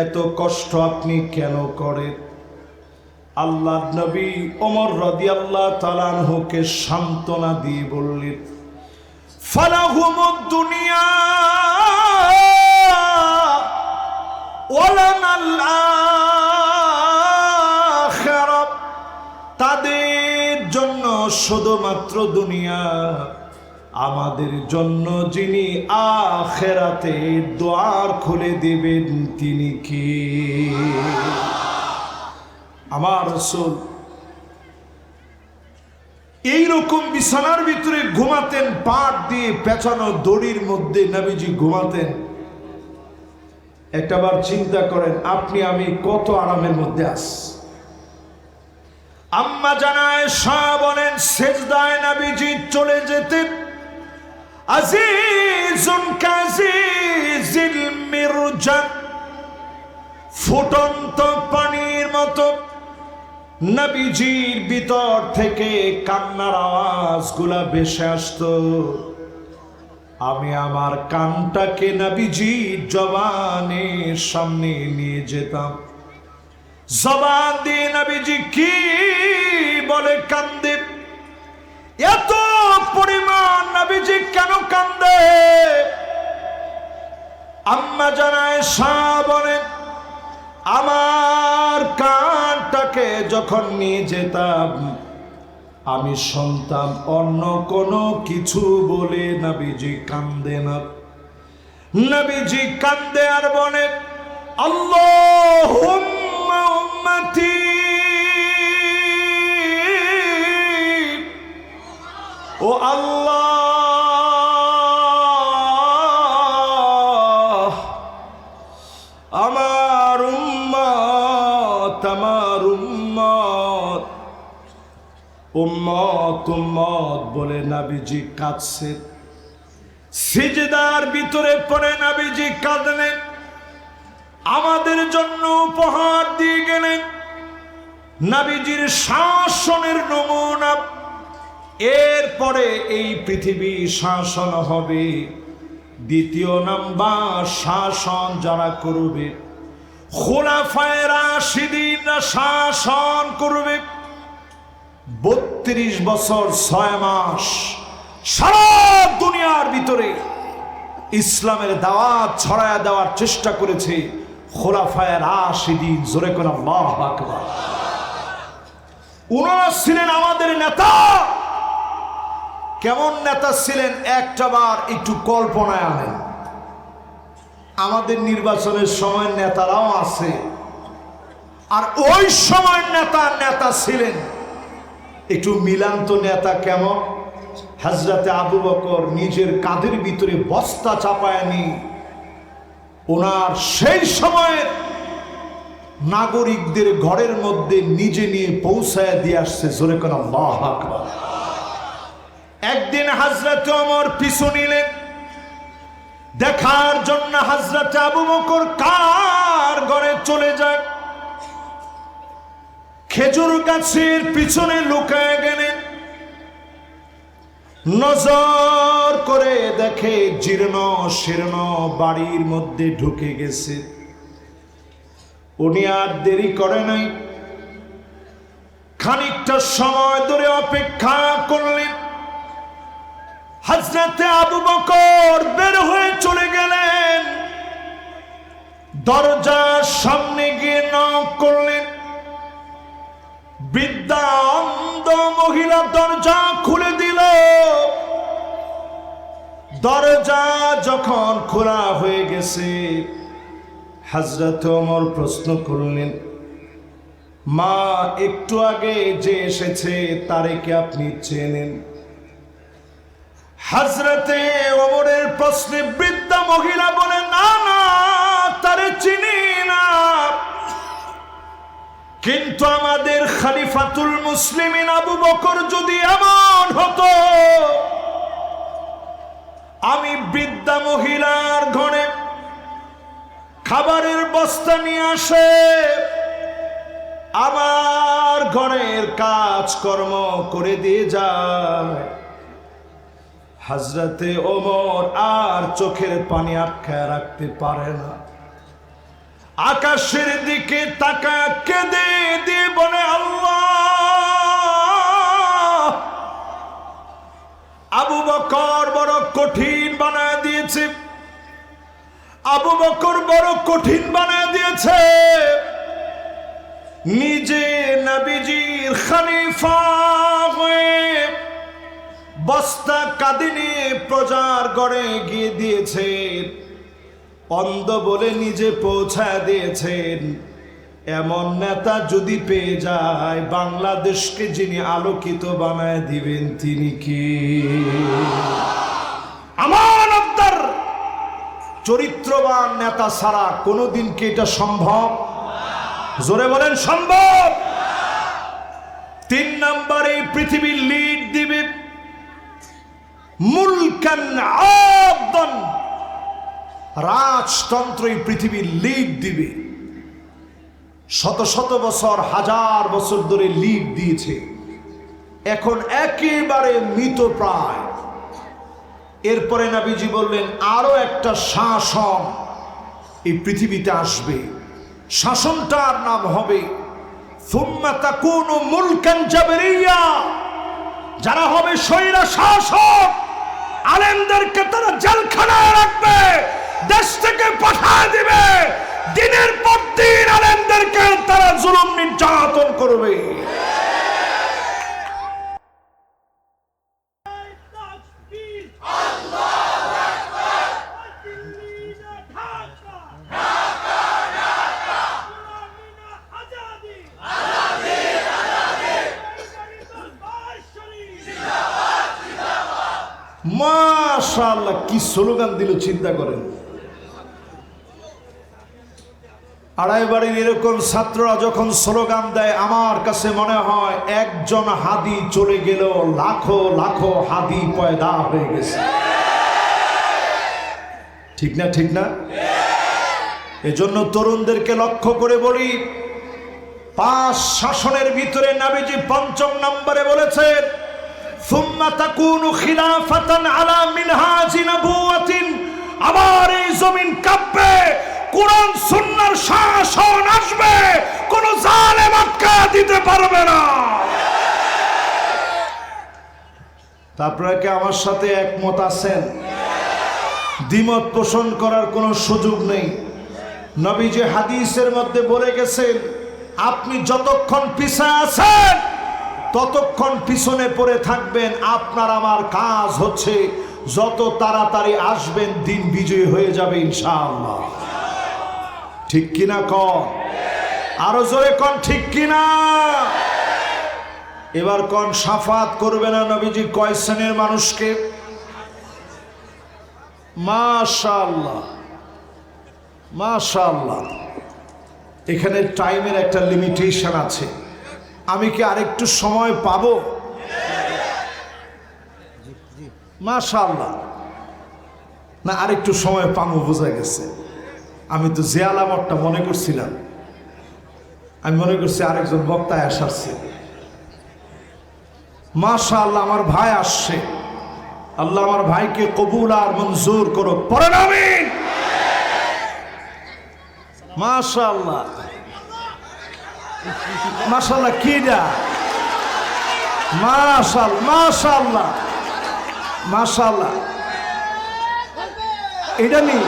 এত কষ্ট আপনি কেন করেন? আল্লাহর নবী ওমর রাদিয়াল্লাহু তাআলা আনহুকে সান্ত্বনা দিয়ে বললেন, ফালাহুমুদ দুনিয়া ওয়ালানাল আখিরাহ, তাদের জন্য শুধুমাত্র দুনিয়া, আমাদের জন্য যিনি আখিরাতে দ্বার খুলে দিবেন তিনি কে? আমার রাসূল এইরকম বিছানার ভিতরে ঘুমাতেন, পাট দিয়ে পেঁচানো দড়ির মধ্যে নবীজি ঘুমাতেন। একটাবার চিন্তা করেন, আপনি আমি কত আরামের মধ্যে আছি। আম্মা জানা আয়েশা বলেন, সেজদায় নবীজি চলে যেতেন। আজিজুন কাজিজিল মিরজান, ফুটন্ত পানির মতো নবীজির ভিতর থেকে কান্নার আওয়াজগুলা ভেসে আসতো। আমি আমার কানটাকে নবীজির জবানের সামনে নিয়ে যেতাম। জবান দিয়ে নবীজি কি বলে কান্দে, এত পরিমাণ নবীজি কেন কান্দে? আম্মা জানা আয়েশা বলেন, আমার কানটাকে যখন নিয়ে যেতাম, আমি সন্তান, অন্য কোনো কিছু বলে নবীজি কান্দে না। নবীজি কান্দে আর বলে, আল্লাহুম্মা উম্মতি, ও আল্লাহ, আমার উম্মত, আমার উম্মত, উম্মত উম্মত বলে নবীজি কাঁদছে। সিজদার ভিতরে পড়ে নবীজি কাঁদলেন, আমাদের জন্য উপহার দিয়ে গেলেন নবীজির শাসনের নমুনা। এরপরে এই পৃথিবী শাসন হবে। দ্বিতীয় নাম্বার শাসন যারা করবে, খুলাফায়ে রাশিদিনরা শাসন করবে। 32 বছর 6 মাস সারা দুনিয়ার ভিতরে ইসলামের দাওয়াত ছড়ায়া দেওয়ার চেষ্টা করেছে খুলাফায়ে রাশিদিন। জোরে করে আল্লাহু আকবার। উনারা ছিলেন আমাদের নেতা। কেমন নেতা ছিলেন একটাবার একটু কল্পনায় আনেন। আমাদের নির্বাচনের সময় নেতারাও আছে, আর ওই সময় নেতা ছিলেন। একটু মিলান তো নেতা কেমন। হযরতে আবু বকর নিজের কাঁধের ভিতরে বস্তা চাপায় নি, ওনার সেই সময়ের নাগরিকদের ঘরের মধ্যে নিজে নিয়ে পৌঁছায় দিয়ে আসছে। জোরে করে আল্লাহু আকবার। একদিন হযরতে ওমর পিছু নিলেন দেখার জন্য হযরতে আবু বকর কার ঘরে চলে যায়। খেজুর গাছের পিছনে লুকায় গেলেন। নজর করে দেখে জীর্ণ শীর্ণ বাড়ির মধ্যে ঢুকে গেছে। উনি আর দেরি করে নাই, খানিকটা সময় ধরে অপেক্ষা করলেন। হযরতে আবু বকর বের হয়ে চলে গেলেন, দরজার সামনে গিয়ে নক করলেন। বৃদ্ধা অন্ধ মহিলা দরজা খুলে দিল। দরজা যখন খোলা হয়ে গেছে, হযরত ওমর প্রশ্ন করলেন, মা একটু আগে যে এসেছে তারে কি আপনি চেনেন? হযরতে ওমরের প্রশ্নে বৃদ্ধা মহিলা বলে, না না, তারে চিনি না। কিন্তু আমাদের খলিফাতুল মুসলিমিন আবু বকর যদি এমন হতো, আমি বৃদ্ধা মহিলার ঘরে খাবারের বস্তা নিয়ে আসে আমার ঘরের কাজকর্ম করে দিয়ে যায়। হযরতে ওমর আর চোখের পানি আটকায় রাখতে পারে না, আকাশের দিকে তাকায় কেঁদে দিয়ে বলে, আল্লাহ, আবু বকর বড় কঠিন বানায় দিয়েছে, আবু বকর বড় কঠিন বানায় দিয়েছে। নিজে নবীজির খলিফা হয়ে বস্তা কাঁধে নিয়ে প্রজার ঘরে গিয়ে দিয়েছেন, অন্ধ বলে নিজে পৌঁছায় দিয়েছেন। এমন নেতা যদি পেয়ে যায়, বাংলাদেশকে যিনি আলোকিত বানায় দিবেন তিনি কি? আমানতদার চরিত্রবান নেতা ছাড়া কোনোদিন কি এটা সম্ভব? জোরে বলেন সম্ভব। 3 নম্বরে পৃথিবীর লিড দিবে মুলকান আদন, রাজতন্ত্র এই পৃথিবীর লিড দিবে। শত শত বছর, হাজার বছর ধরে লিড দিয়েছে, এখন একেবারে মৃতপ্রায়। এরপরে নবীজি বললেন আরো একটা শাসন এই পৃথিবীতে আসবে। শাসনটার নাম হবে সুম্মা তাকুনু মুলকান জাবরিয়া। যারা হবে স্বৈরা শাসক, আলেমদেরকে তারা জেলখানায় রাখবে, দেশ থেকে পাঠিয়ে দিবে, দিনের পর দিন আলেমদেরকে তারা জুলুম নির্যাতন করবে। মাশাআল্লাহ, কি স্লোগান দিল চিন্তা করেন। আড়াই বাড়ির এরকম ছাত্ররা যখন স্লোগান দেয়, আমার কাছে মনে হয় একজন হাদি চলে গেল, লাখো লাখো হাদি পয়দা হয়ে গেছে। ঠিক না, ঠিক না? এজন্য তরুণদেরকে লক্ষ্য করে বলি, 5 শাসনের ভিতরে নবীজি 5ম নম্বরে বলেছেন, সুম্মা তাকুনু খিলাফাতান আলা মিনহাজি নবুওয়াতিন, আবার এই জমিন কাঁপবে, কোরআন সুন্নাহর শাসন আসবে, কোন জালেম আটকা দিতে পারবে না। তারপরে কি আমার সাথে একমত আছেন? দ্বিমত পোষণ করার কোনো সুযোগ নেই। নবীজি হাদিসের মধ্যে বলে গেছেন, আপনি যতক্ষণ পিছনে আছেন ততক্ষণ পিছনে পড়ে থাকবেন। আপনার আমার কাজ হচ্ছে যত তাড়াতাড়ি আসবেন, দিন বিজয় হয়ে যাবে ইনশাআল্লাহ। ঠিক কিনা কন? আরো জোরে কন, ঠিক কিনা? এবার কন, শাফাত করবে না নবীজি কয় শ্রেণীর মানুষকে? মাশাআল্লাহ, মাশাআল্লাহ। এখানে টাইমের একটা লিমিটেশন আছে। আমি কি আরেকটু সময় পাবো? মাশাআল্লাহ, না আরেকটু সময় পাবো, বোঝা গেছে। আমি তো যে আলামতটা মনে করছিলাম, আমি মনে করছি আরেকজন বক্তায় আসছে। মাশাআল্লাহ, আমার ভাই আসছে। আল্লাহ আমার ভাইকে কবুল আর মঞ্জুর করো, পড়েন আমিন। মাশাআল্লাহ, মাশাআল্লাহ, কিডা? মাশাআল্লাহ, মাশাআল্লাহ, মাশাআল্লাহ, এটা নি।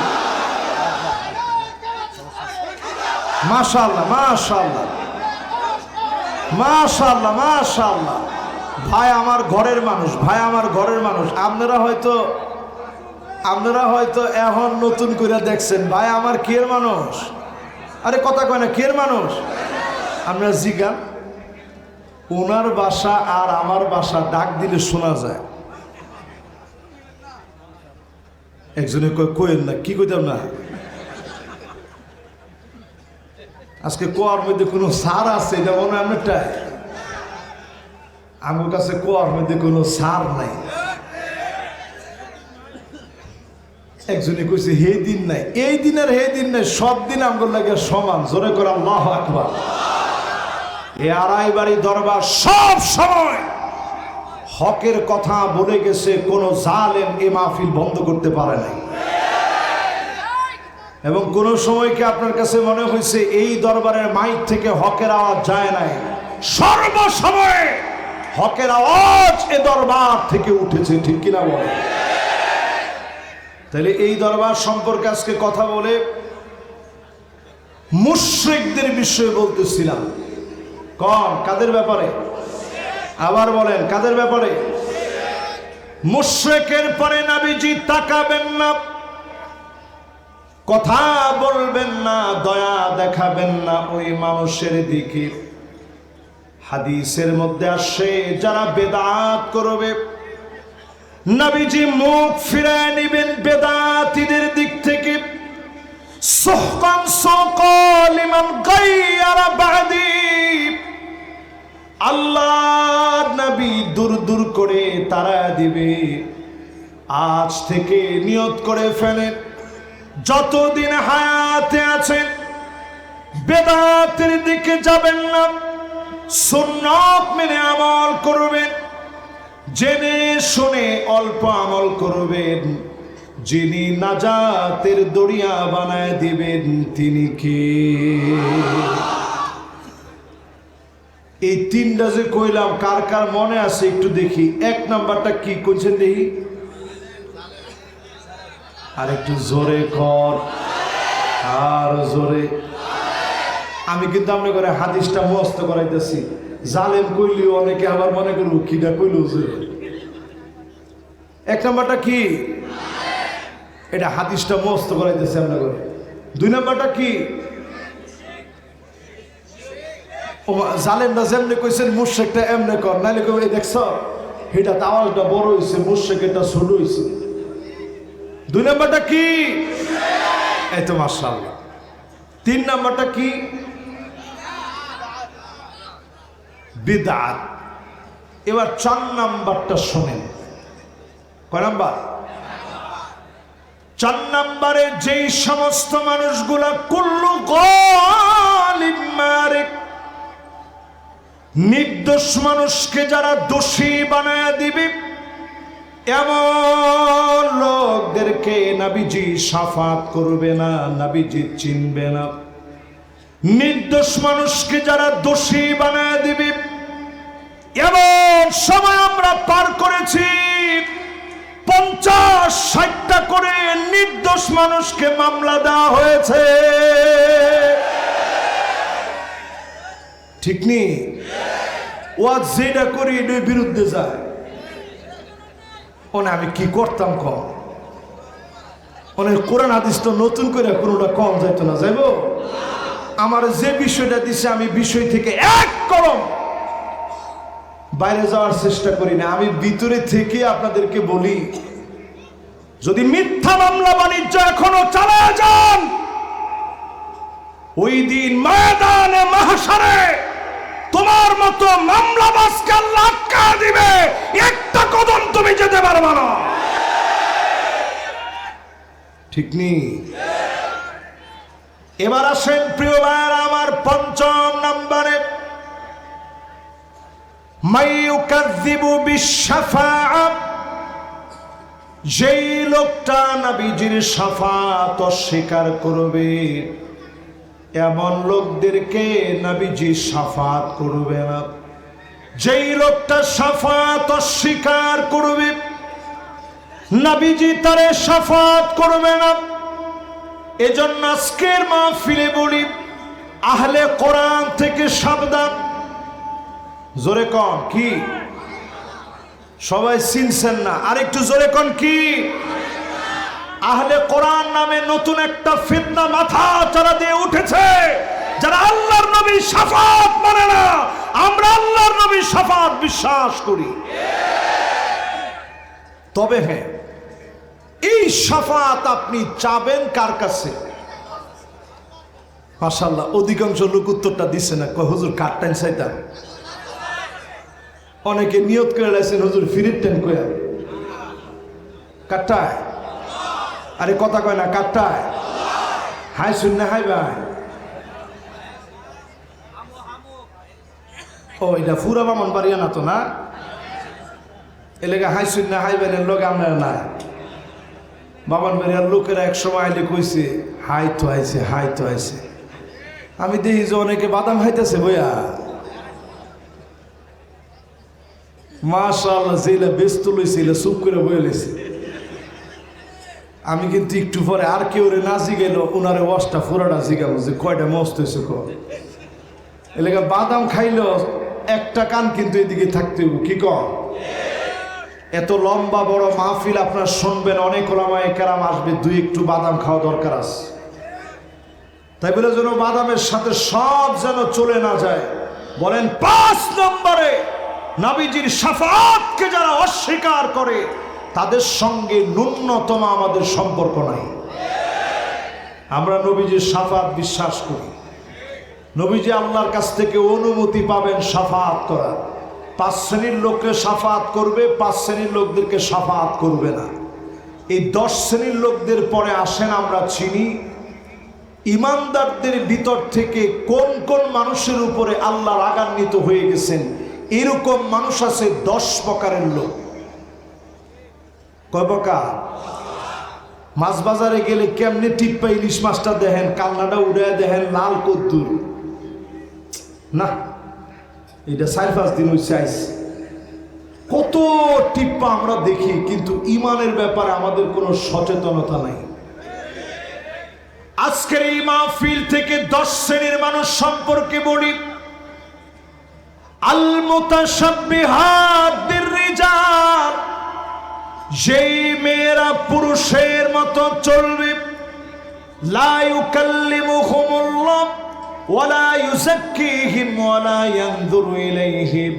মাশাআল্লাহ, মাশাআল্লাহ, মাশাআল্লাহ, মাশাআল্লাহ। ভাই আমার ঘরের মানুষ, ভাই আমার ঘরের মানুষ। আপনারা হয়তো এখন নতুন করে দেখছেন, ভাই আমার কের মানুষ। আরে কথা কয় না, কের মানুষ? আমরা জিগান, ওনার বাসা আর আমার বাসা ডাক দিলে শোনা যায়। একজনে কয় কইেন না, কি কইতাম না। আজকে কোয়ার মধ্যে কোনো সার আছে, এটা মনে হয় অনেকটাই। আমার কাছে কোয়ার মধ্যে কোনো সার নাই। একজনে কইছে হে দিন নাই, এই দিন আর হে দিন নাই, সব দিন আমগুলো লাগে সমান। জোরে করে আল্লাহু আকবার। এই আড়াই বাড়ি দরবার সব সময় হকের কথা বলে গেছে, কোন জালেম এ মাহফিল বন্ধ করতে পারে নাই। এবং কোন সময় কি আপনার কাছে মনে হয়েছে এই দরবারের মাইক থেকে হকের আওয়াজ যায় নাই? সর্বসময় হকের আওয়াজ এ দরবার থেকে উঠেছে, ঠিক কিনা বলে? তাহলে এই দরবার সম্পর্কে আজকে কথা বলে মুশরিকদের বিষয়ে বলতেছিলাম। কোন কাদের ব্যাপারে? আবার বলেন, কাদের ব্যাপারে? মুশরিকের পরে নবীজি তাকাবেন না, কথা বলবেন না, দয়া দেখাবেন না ওই মানুষের দিকে। হাদিসের মধ্যে আসে, যারা বেদাত করবে নবীজি মুখ ফিরায় নিবেন বেদাতীদের দিক থেকে। সুহকান সুকাল লিমান গায়্যারা বাদি, আল্লাহ নবী দূর দূর করে তারা দিবে। আজ থেকে নিয়ত করে ফেলেন, যতদিন হায়াতে আছেন বেদাতের দিকে যাবেন না, সুন্নাত মেনে আমল করবেন, জেনে শুনে অল্প আমল করবেন। যিনি নাজাতের দরিয়া বানায় দিবেন তিনি কে? এই তিনটা যে কইলাম, কার কার মনে আছে একটু দেখি। 1 নাম্বারটা কি কইছেন দেখি, আর একটু জোরে কর, আর জোরে। আমি কিন্তু আপনি করে হাদিসটা মস্ত করাইতেছি। জালেম কইলিও অনেকে আবার মনে করবো কিটা কইল। 1 নাম্বারটা কি? এটা হাদিসটা মস্ত করাইতেছে আমরা করে। 2 নাম্বারটা কি? জালেমরা যেমনি কইছেন মুশরিকটা এমনি কর, নাইলে কই দেখছ এটা আওয়াজটা বড় হয়েছে, মুশরিক এটা ছোট হয়েছে। 2 নাম্বারটা কি? এই তো মাশাআল্লাহ। 3 নাম্বারটা কি? বিদআত। এবার 4 নাম্বারটা শোনেন। কয় নাম্বার? 4 নাম্বারে যেই সমস্ত মানুষগুলা কুল্লু গালিব মারিক, নির্দোষ মানুষকে যারা দোষী বানায় দিবে এমন লোকদেরকে নবীজি শাফাত করবে না, নবীজি চিনবে না। নির্দোষ মানুষকে যারা দোষী বানায় দিবে এমন সময় আমরা পার করেছি 50-60টা করে নির্দোষ মানুষকে মামলা দেওয়া হয়েছে। ঠিক নেই? ওয়াজ যেটা করি এটার বিরুদ্ধে যায়। ওনে আমি কি করতাম কম, ওনে কোরআন হাদিস তো নতুন করে কোনোটা কম যাইতো না, যাইব? আমার যে বিষয়টা দিছে আমি বিষয় থেকে এক কলম বাইরে যাওয়ার চেষ্টা করি না। আমি ভিতরে থেকে আপনাদেরকে বলি, যদি মিথ্যা মামলা বাণিজ্য এখনো চালায় যান, ওই দিন ময়দানে মাহশারে তোমার মতো মামলাবাজকে আল্লাহ আটকা দিবে, একটা কদম তুমি যেতে পারবে না। ঠিক নেই? এবার আসেন প্রিয় ভাইয়েরা আমার 5 নম্বরে, মাইয়ুকাযযিবু বিশ-শাফাআত, যেই লোকটা নবীজির শাফাত অস্বীকার করবে এমন লোকদেরকে নবীজি শাফাত করবে না। যেই লোকটা শাফাত অস্বীকার করবে নবীজি তারে শাফাত করবে না। এজন্য আজকের মাহফিলে বলি, আহলে কোরআন থেকে সাবধান। জোরে কন কি? সবাই চিনছেন না, আরেকটু জোরে কন কি? আহলে কোরআন নামে নতুন একটা ফিতনা মাথা চারা দিয়ে উঠেছে। যারা আল্লাহর নবীর শাফাত মানে না, আমরা আল্লাহর নবীর শাফাত বিশ্বাস করি। তবে হ্যাঁ, এই শাফাত আপনি চাবেন কার কাছে? মাশাআল্লাহ, অধিকাংশ লোক উত্তরটা দিচ্ছে না, কয় হুজুর কার টাইম চাইতাম। অনেকে নিয়ত করে লাইছেন হুজুর ফিরির টাইম কয়া। কারটায়? আরে কথা কয় না, কারটায়? হাই শুন না, হাই ভাই। ও এটা ফুরা বামন বাড়িয়া না তো না, এলাকা হাই শুন না, হাই ভাইয়ের লোক আপনারা না। বামন বাড়িয়ার লোকেরা এক সময় আইলে কইছে হাই তো আইছে, হাই তো আইছে। আমি দেখি যে অনেকে বাদাম খাইতেছে বইয়া। মাশাআল্লাহ, যেইলা ব্যস্ত লইছে এলা চুপ করে বয়ে লইছে। আমি কিন্তু একটু পরে আর কেউ রে না জিগেল, ওনারে ওয়াশটা পুরাটা জিগাবো যে কয়টা মস্ত হয়েছে। এলাকা বাদাম খাইল একটা কান কিন্তু এদিকে থাকতে হইব, কি কম? এত লম্বা বড় মাহফিল আপনার শুনবেন, অনেক ওলামায়ে কেরাম আসবে, দুই একটু বাদাম খাওয়া দরকার আছে। তাই বলে যেন বাদামের সাথে সব যেন চলে না যায়। বলেন 5 নম্বরে, নবীজির শাফাআতকে যারা অস্বীকার করে তাদের সঙ্গে ন্যূনতম আমাদের সম্পর্ক নাই। আমরা নবীজির শাফাআত বিশ্বাস করি। নবীজি আল্লাহর কাছ থেকে অনুমতি পাবেন শাফাআত করার। 5 শ্রেণীর লোককে শাফাআত করবে, 5 শ্রেণীর লোকদেরকে শাফাআত করবে না। এই 10 শ্রেণীর লোকদের পরে আসেন আমরা চিনি ইমানদারদের ভিতর থেকে কোন কোন মানুষের উপরে আল্লাহ রাগান্বিত হয়ে গেছেন। এরকম মানুষ আছে 10 প্রকারের লোক। কয় প্রকার? মাছ বাজারে গেলে কেমনে টিপ্পা ইলিশ মাছটা দেখেন, কালনাটা উড়ে দেখেন লাল কদ্দুর না, এটা 4-5 দিন হইছে। কত টিপ্পা আমরা দেখি, কিন্তু ইমানের ব্যাপারে আমাদের কোনো সচেতনতা নাই। আজকের এই মাহফিল থেকে 10 শ্রেণীর মানুষ সম্পর্কে বলি। আল মুতাশাব্বিহাত বির-রিজাল, যেই মেয়েরা পুরুষের মতো চলবে। লা ইউকাল্লিমুহুমুল্লাহ ওয়ালা ইউযাক্কিহিম ওয়ালা ইয়ানযুরু ইলাইহিম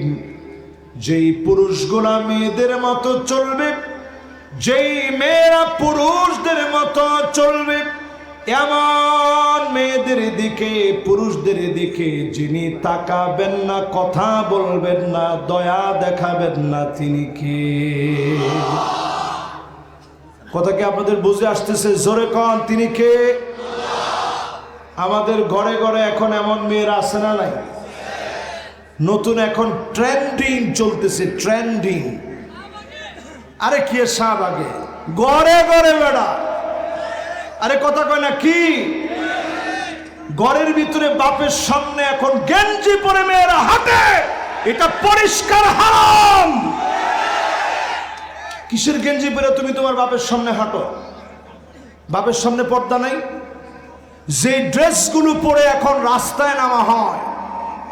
যেই পুরুষগুলা মেয়েদের মতো চলবে, যেই মেয়েরা পুরুষদের মতো চলবে, এমন মেয়েদের দিকে পুরুষদের দিকে যিনি তাকাবেন না, কথা বলবেন না, দয়া দেখাবেন না, তিনি কে? কথা কি আপনাদের বুঝে আসতেছে? জোরে কন, তিনি কে? আমাদের ঘরে ঘরে এখন এমন মেয়েরা আছে না নাই? নতুন এখন ট্রেন্ডিং চলতেছে, ট্রেন্ডিং। আরে কি শাহবাগে ঘরে ঘরে বেড়া, আরে কথা কয় না কি? ঘরের ভিতরে বাপের সামনে এখন গেঞ্জি পরে মেয়েরা হাঁটে, এটা পরিষ্কার হারাম। কিসের গেঞ্জি পরে তুমি তোমার বাপের সামনে হাঁটো? বাপের সামনে পর্দা নাই? যে ড্রেসগুলো পরে এখন রাস্তায় নামা হয়,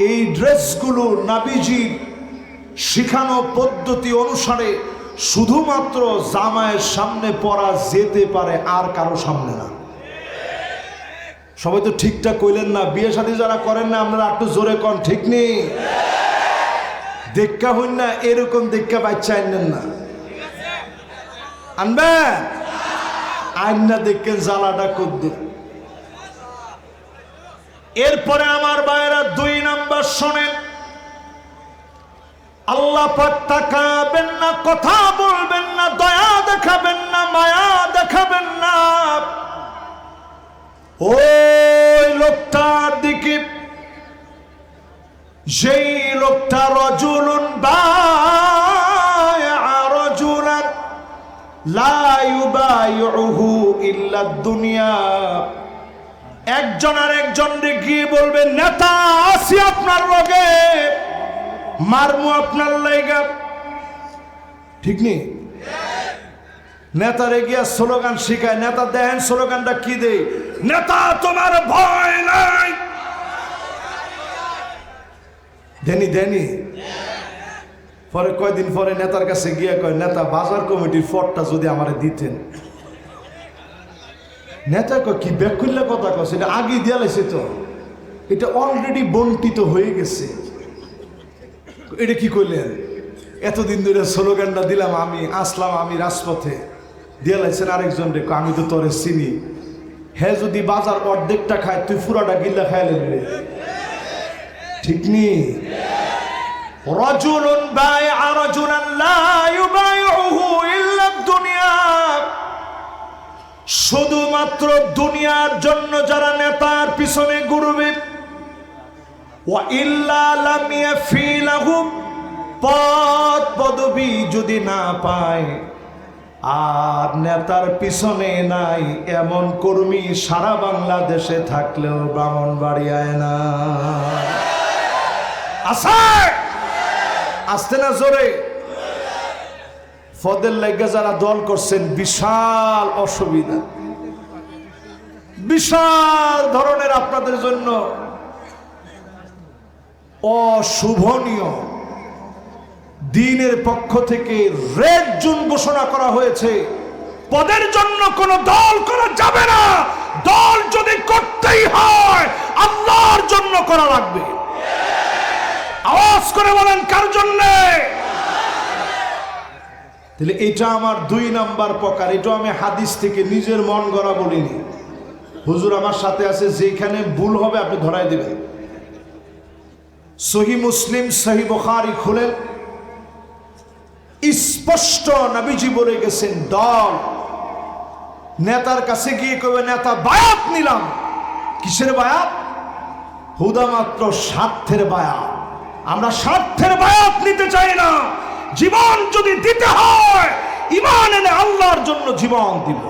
এই ড্রেসগুলো নবীজির শিখানো পদ্ধতি অনুসারে শুধুমাত্র জামায়ের সামনে পরা যেতে পারে, আর কারো সামনে না। সবাই তো ঠিকঠাক কইলেন না? বিয়ে শাদী যারা করেন না আপনারা একটু জোরে কন, ঠিক নেই? দেখা হইন না, এরকম দেখা বাচ্চা আনবেন না, আনবেন আইন না, দেখেন জ্বালাটা কদ্দুর। এরপরে আমার ভাইয়েরা 2 নাম্বার শোনেন, আল্লাহ পাক তাকাবেন না, কথা বলবেন না, দয়া দেখাবেন না, মায়া দেখাবেন না ওই লোকটার দিকে, যেই লোকটা রাজুলুন বায়আ রাজুলান লা ইউবাইউহু ইল্লা দুনিয়া। একজন আর একজনকে গিয়ে বলবে, নেতা আসি আপনার লগে, মারমু আপনার লাইগা, ঠিক নেই? নেতারে গিয়া স্লোগান শিখায়। নেতা দেখেন স্লোগানটা কি দেয়, নেতা তোমার ভয় নাই, দেনি দেনি। পরে কয়দিন পরে নেতার কাছে গিয়া কয়, নেতা বাজার কমিটির ফটটা যদি আমারে দিতেন। নেতা কয়, কি ব্যাকুল্য কথা কয়, সেটা আগে দিয়া লাইছে তো, এটা অলরেডি বন্টিত হয়ে গেছে। এটা কি কইলেন? এতদিন ধরে স্লোগানটা দিলাম, আমি আসলাম, আমি রাজপথে, দিয়া লাইছেন আরেকজন রে, আমি তো তোরে চিনি। হ্যাঁ, যদি বাজার অর্ধেকটা খায়, তুই পুরাটা গিল্লা খাই লে, ঠিক নি? রাজুলুন বায়আ রাজুলান লা ইউবাইউহু ইল্লা দুনিয়া। শুধুমাত্র দুনিয়ার জন্য যারা নেতার পিছনে ঘুরবে, ওয়া ইল্লা লাম ইয়াফি লাহুম, পদ পদবি যদি না পায় আর নেতার পিছনে নাই, এমন কর্মী সারা বাংলাদেশে থাকলেও ব্রাহ্মণবাড়িয়ায় না আছে। আসতে না জোরে? ফদের লাগে যারা দল করছেন, বিশাল অসুবিধা, বিশাল ধরনের আপনাদের জন্য অশুভনীয়। দ্বীনের পক্ষ থেকে রেড জোন ঘোষণা করা হয়েছে, পদের জন্য কোনো দল করা যাবে না। দল যদি করতেই হয় আল্লাহর জন্য করা লাগবে। আওয়াজ করে বলেন, কার জন্য? তাহলে এটা আমার 2 নাম্বার প্রকার। এটা আমি হাদিস থেকে নিজের মন গড়া বলিনি, হুজুর আমার সাথে আছে, যেখানে ভুল হবে আপনি ধরাই দিবেন। সহিহ মুসলিম, সহিহ বুখারী খুলেন, স্পষ্ট নবীজি বলে গেছেন, দল নেতার কাছে গিয়ে কবে, নেতা বায়াত নিলাম। কিসের বায়াত? হুদামাত্র স্বার্থের বায়াত। আমরা স্বার্থের বায়াত নিতে চাই না। জীবন যদি দিতে হয়, ঈমান এনে আল্লাহর জন্য জীবন দিব।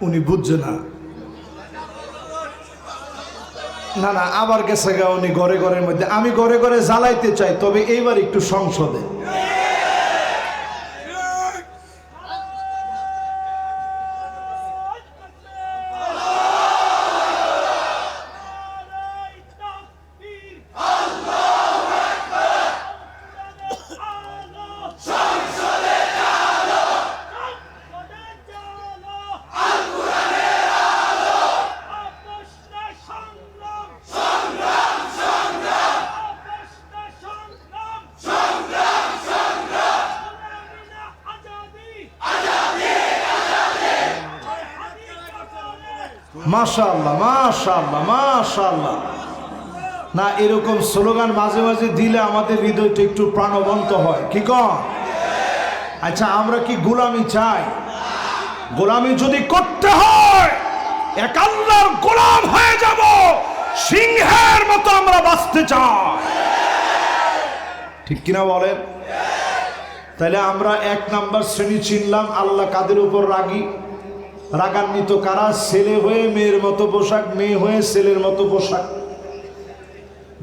উনি বুঝছে না, না না, আবার গেছে গা উনি ঘরে ঘরের মধ্যে। আমি ঘরে ঘরে জ্বালাইতে চাই, তবে এইবার একটু সংসদে। মাশাআল্লাহ মাশাআল্লাহ মাশাআল্লাহ। না, এরকম স্লোগান মাঝে মাঝে দিলে আমাদের হৃদয়টা একটু প্রাণবন্ত হয়, কি কন? আচ্ছা, আমরা কি গোলামি চাই? গোলামি যদি করতে হয়, এক আল্লাহর গোলাম হয়ে যাব, সিংহের মতো আমরা বাঁচতে চাই, ঠিক কিনা বলেন? তাহলে আমরা 1 নাম্বার শ্রেণী চিনলাম, আল্লাহ কাদের উপর রাগী, রাগান্বিত কারা? ছেলে হয়ে মেয়ের মতো পোশাক, মেয়ে হয়ে ছেলের মতো পোশাক।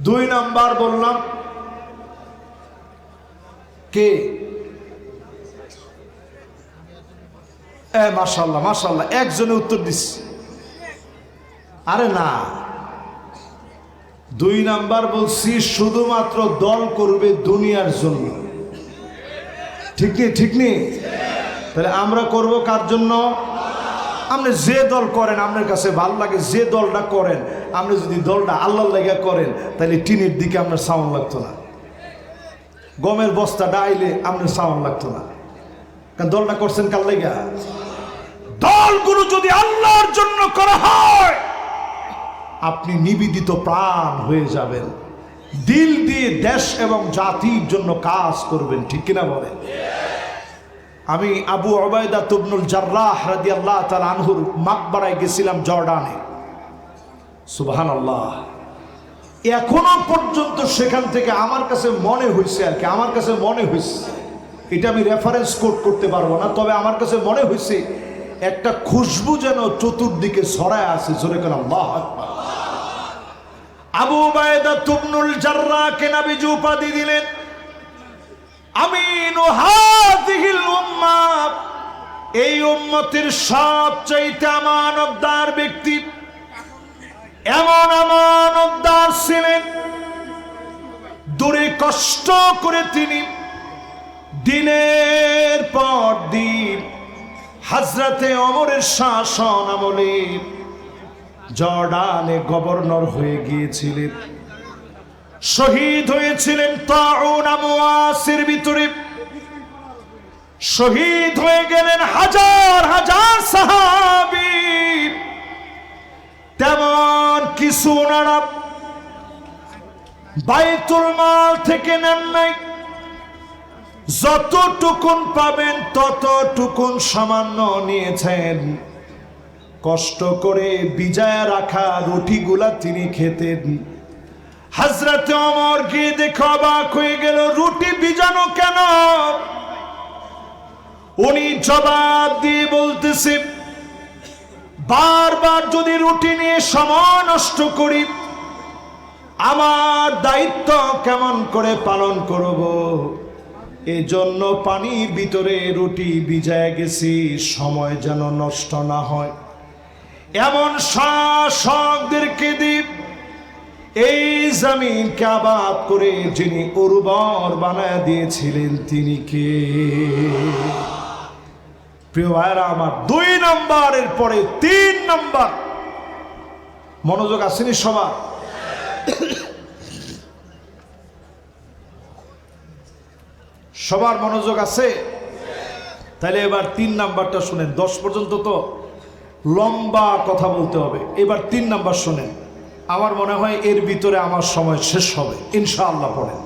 2 নাম্বার বললাম কে? মাশাআল্লাহ মাশাআল্লাহ, একজনে উত্তর দিচ্ছে। আরে না, 2 নাম্বার বলছি শুধুমাত্র দল করবে দুনিয়ার জন্য, ঠিক নেই? ঠিক নেই? তাহলে আমরা করব কার জন্য? আপনি যে দল করেন, আপনার কাছে ভালো লাগে যে দলটা করেন, আপনি যদি দলটা আল্লাহর লাগা করেন, তাহলে টিনের দিকে আপনার সাউন্ড লাগতো না, গমের বস্তা ডাইলে আপনার সাউন্ড লাগতো না, কারণ দলটা করছেন কার লাগা? দলগুলো যদি আল্লাহর জন্য করা হয়, আপনি নিবেদিত প্রাণ হয়ে যাবেন, দিল দিয়ে দেশ এবং জাতির জন্য কাজ করবেন, ঠিক কিনা বলেন? আমি আবু উবাইদা ইবনুল জাররাহ রাদিয়াল্লাহু তাআলা আনহুর মাকবারায় গেছিলাম জর্ডানে, সুবহানাল্লাহ। এখনো পর্যন্ত সেখান থেকে আমার কাছে মনে হয়েছে, আর কি আমার কাছে মনে হয়েছে, এটা আমি রেফারেন্স কোট করতে পারবো না, তবে আমার কাছে মনে হয়েছে একটা খুশবু যেন চতুর্দিকে ছড়ায় আছে, জোরে কেন আল্লাহু আকবার। আবু উবাইদা ইবনুল জাররাহকে নবীজি উপাধি দিলেন আমিনু হাযিহিল উম্মাহ, এই উম্মতের সবচাইতে আমানতদার ব্যক্তি। এমন আমানতদার ছিলেন, দূরে কষ্ট করে তিনি দিনের পর দিন হযরতে ওমরের শাসন আমলে জর্ডানে গভর্নর হয়ে গিয়েছিলেন, শহীদ হয়েছিলেন তাউন আমওয়াসের ভিতরে, শহীদ হয়ে গেলেন হাজার হাজার সাহাবী। তেমন কিছু ওনারা বাইতুল মাল থেকে নেন নাই, যতটুকুন পাবেন ততটুকুন সামান্য নিয়েছেন। কষ্ট করে ভিজায় রাখা রুটিগুলা তিনি খেতেন। হযরত ওমর গিয়ে দেখে অবাক হয়ে গেল, রুটি ভিজানো কেন? উনি জবাব দিয়ে বলতেছে, বারবার যদি রুটি নিয়ে সময় নষ্ট করি, আমার দায়িত্ব কেমন করে পালন করব? এজন্য পানির ভিতরে রুটি ভিজায় গেছি, সময় যেন নষ্ট না হয়। এমন শাসকদেরকে দিব, এই জমিনকে আবাদ করে যিনি উর্বর বানায় দিয়েছিলেন তিনি কে? প্রিয় ভাইরা আমার, 2 নম্বরের পরে 3 নম্বর, মনোযোগ আসেনি সবার? সবার মনোযোগ আছে? তাহলে এবার 3 নাম্বারটা শুনেন। 10 পর্যন্ত তো লম্বা কথা বলতে হবে, এবার 3 নাম্বার শুনেন। আমার মনে হয় এর ভিতরে আমার সময় শেষ হবে ইনশাআল্লাহ। পড়েন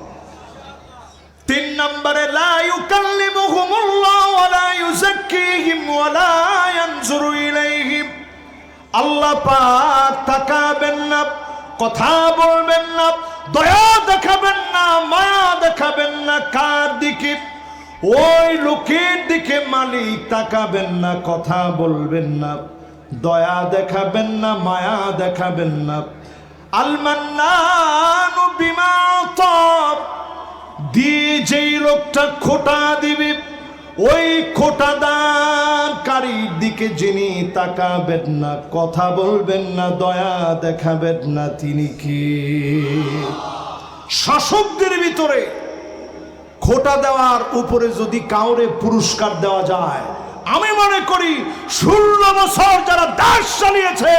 3 নম্বরে, লা ইউকাল্লিমুহুমুল্লাহু ওয়া লা ইউযাক্কিহিম ওয়া লা ইয়ানজুরু ইলাইহিম। আল্লাহ পাক তাকাবেন না, কথা বলবেন না, দয়া দেখাবেন না, মায়া দেখাবেন না। কার দিকে? ওই লোকের দিকে মালিক তাকাবেন না, কথা বলবেন না, দয়া দেখাবেন না, মায়া দেখাবেন না। আল মান্নানু বিমা তাব, দিয়ে যেই লোকটা খোটা দিবে, ওই খোটা দানকারীর দিকে যিনি তাকাবেন না, কথা বলবেন না, দয়া দেখাবেন না, তিনি কি? শাসকদের ভিতরে খোটা দেওয়ার উপরে যদি কাউরে পুরস্কার দেওয়া যায়, আমি মনে করি 16 বছর যারা দেশ চালিয়েছে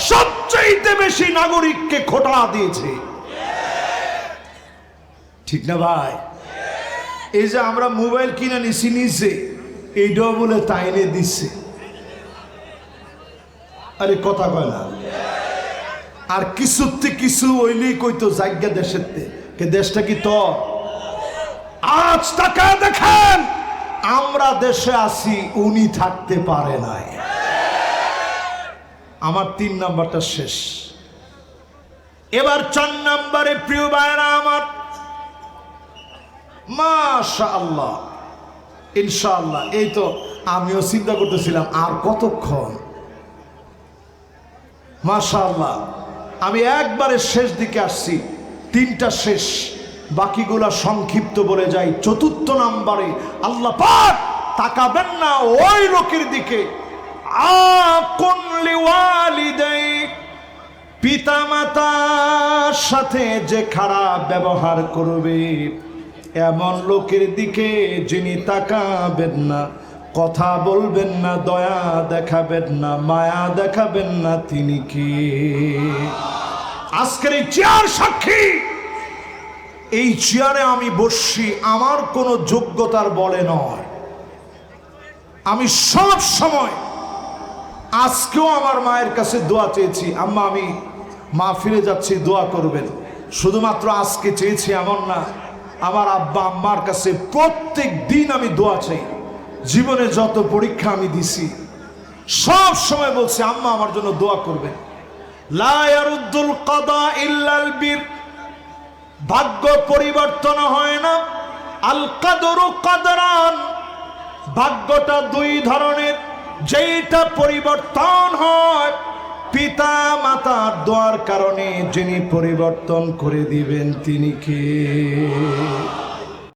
সবচেয়ে বেশি নাগরিককে খোটা দিয়েছে, ঠিক না ভাই? এই যে আমরা মোবাইল কিনে নিছি নিচে, এইটাও বলে তাইনে দিচ্ছে। আরে কথা কয় না। আর কিছুতে কিছু ওইলেই কইতো জায়গা দেশের কে দেশটা কি তো আজ টাকা দেখেন আমরা দেশে আছি উনি থাকতে পারে নাই। আমার 3 নাম্বারটা শেষ। এবার 4 নাম্বারে প্রিয় ভাইরা আমার, মাশাআল্লাহ ইনশাআল্লাহ। এই তো আমিও চিন্তা করতেছিলাম আর কতক্ষণ। মাশাআল্লাহ আমি একবারে শেষ দিকে আসছি, 3টা শেষ, বাকিগুলা সংক্ষিপ্ত বলে যাই। 4 নাম্বারে আল্লাহ পাক তাকাবেন না ওই লোকের দিকে, আকুন লিওয়ালিদাই, পিতা মাতার সাথে যে খারাপ ব্যবহার করবে এমন লোকের দিকে যিনি তাকাবেন না, কথা বলবেন না, দয়া দেখাবেন না, মায়া দেখাবেন না, তিনি কি? আজকের এই চেয়ার সাক্ষী। এই চেয়ারে আমি বসছি আমার কোনো যোগ্যতার বলে নয়। আমি সব সময়, আজকেও আমার মায়ের কাছে দোয়া চেয়েছি, আম্মা আমি মাহফিলে যাচ্ছি দোয়া করবেন। শুধুমাত্র আজকে চেয়েছি এমন না, আমার আব্বা আম্মার কাছে প্রত্যেক দিন আমি দোয়া চাই। জীবনে যত পরীক্ষা আমি দিছি সব সময় বলছি আম্মা আমার জন্য দোয়া করবেন। লা ইয়ারুদ্দুল কাদা ইল্লাল বীর, ভাগ্য পরিবর্তন হয় না। আল কাদরু কাদরান, ভাগ্যটা 2 ধরনের, যেটা পরিবর্তন হয় পিতা মাতার দোয়ার কারণে, যিনি পরিবর্তন করে দিবেন তিনি কে?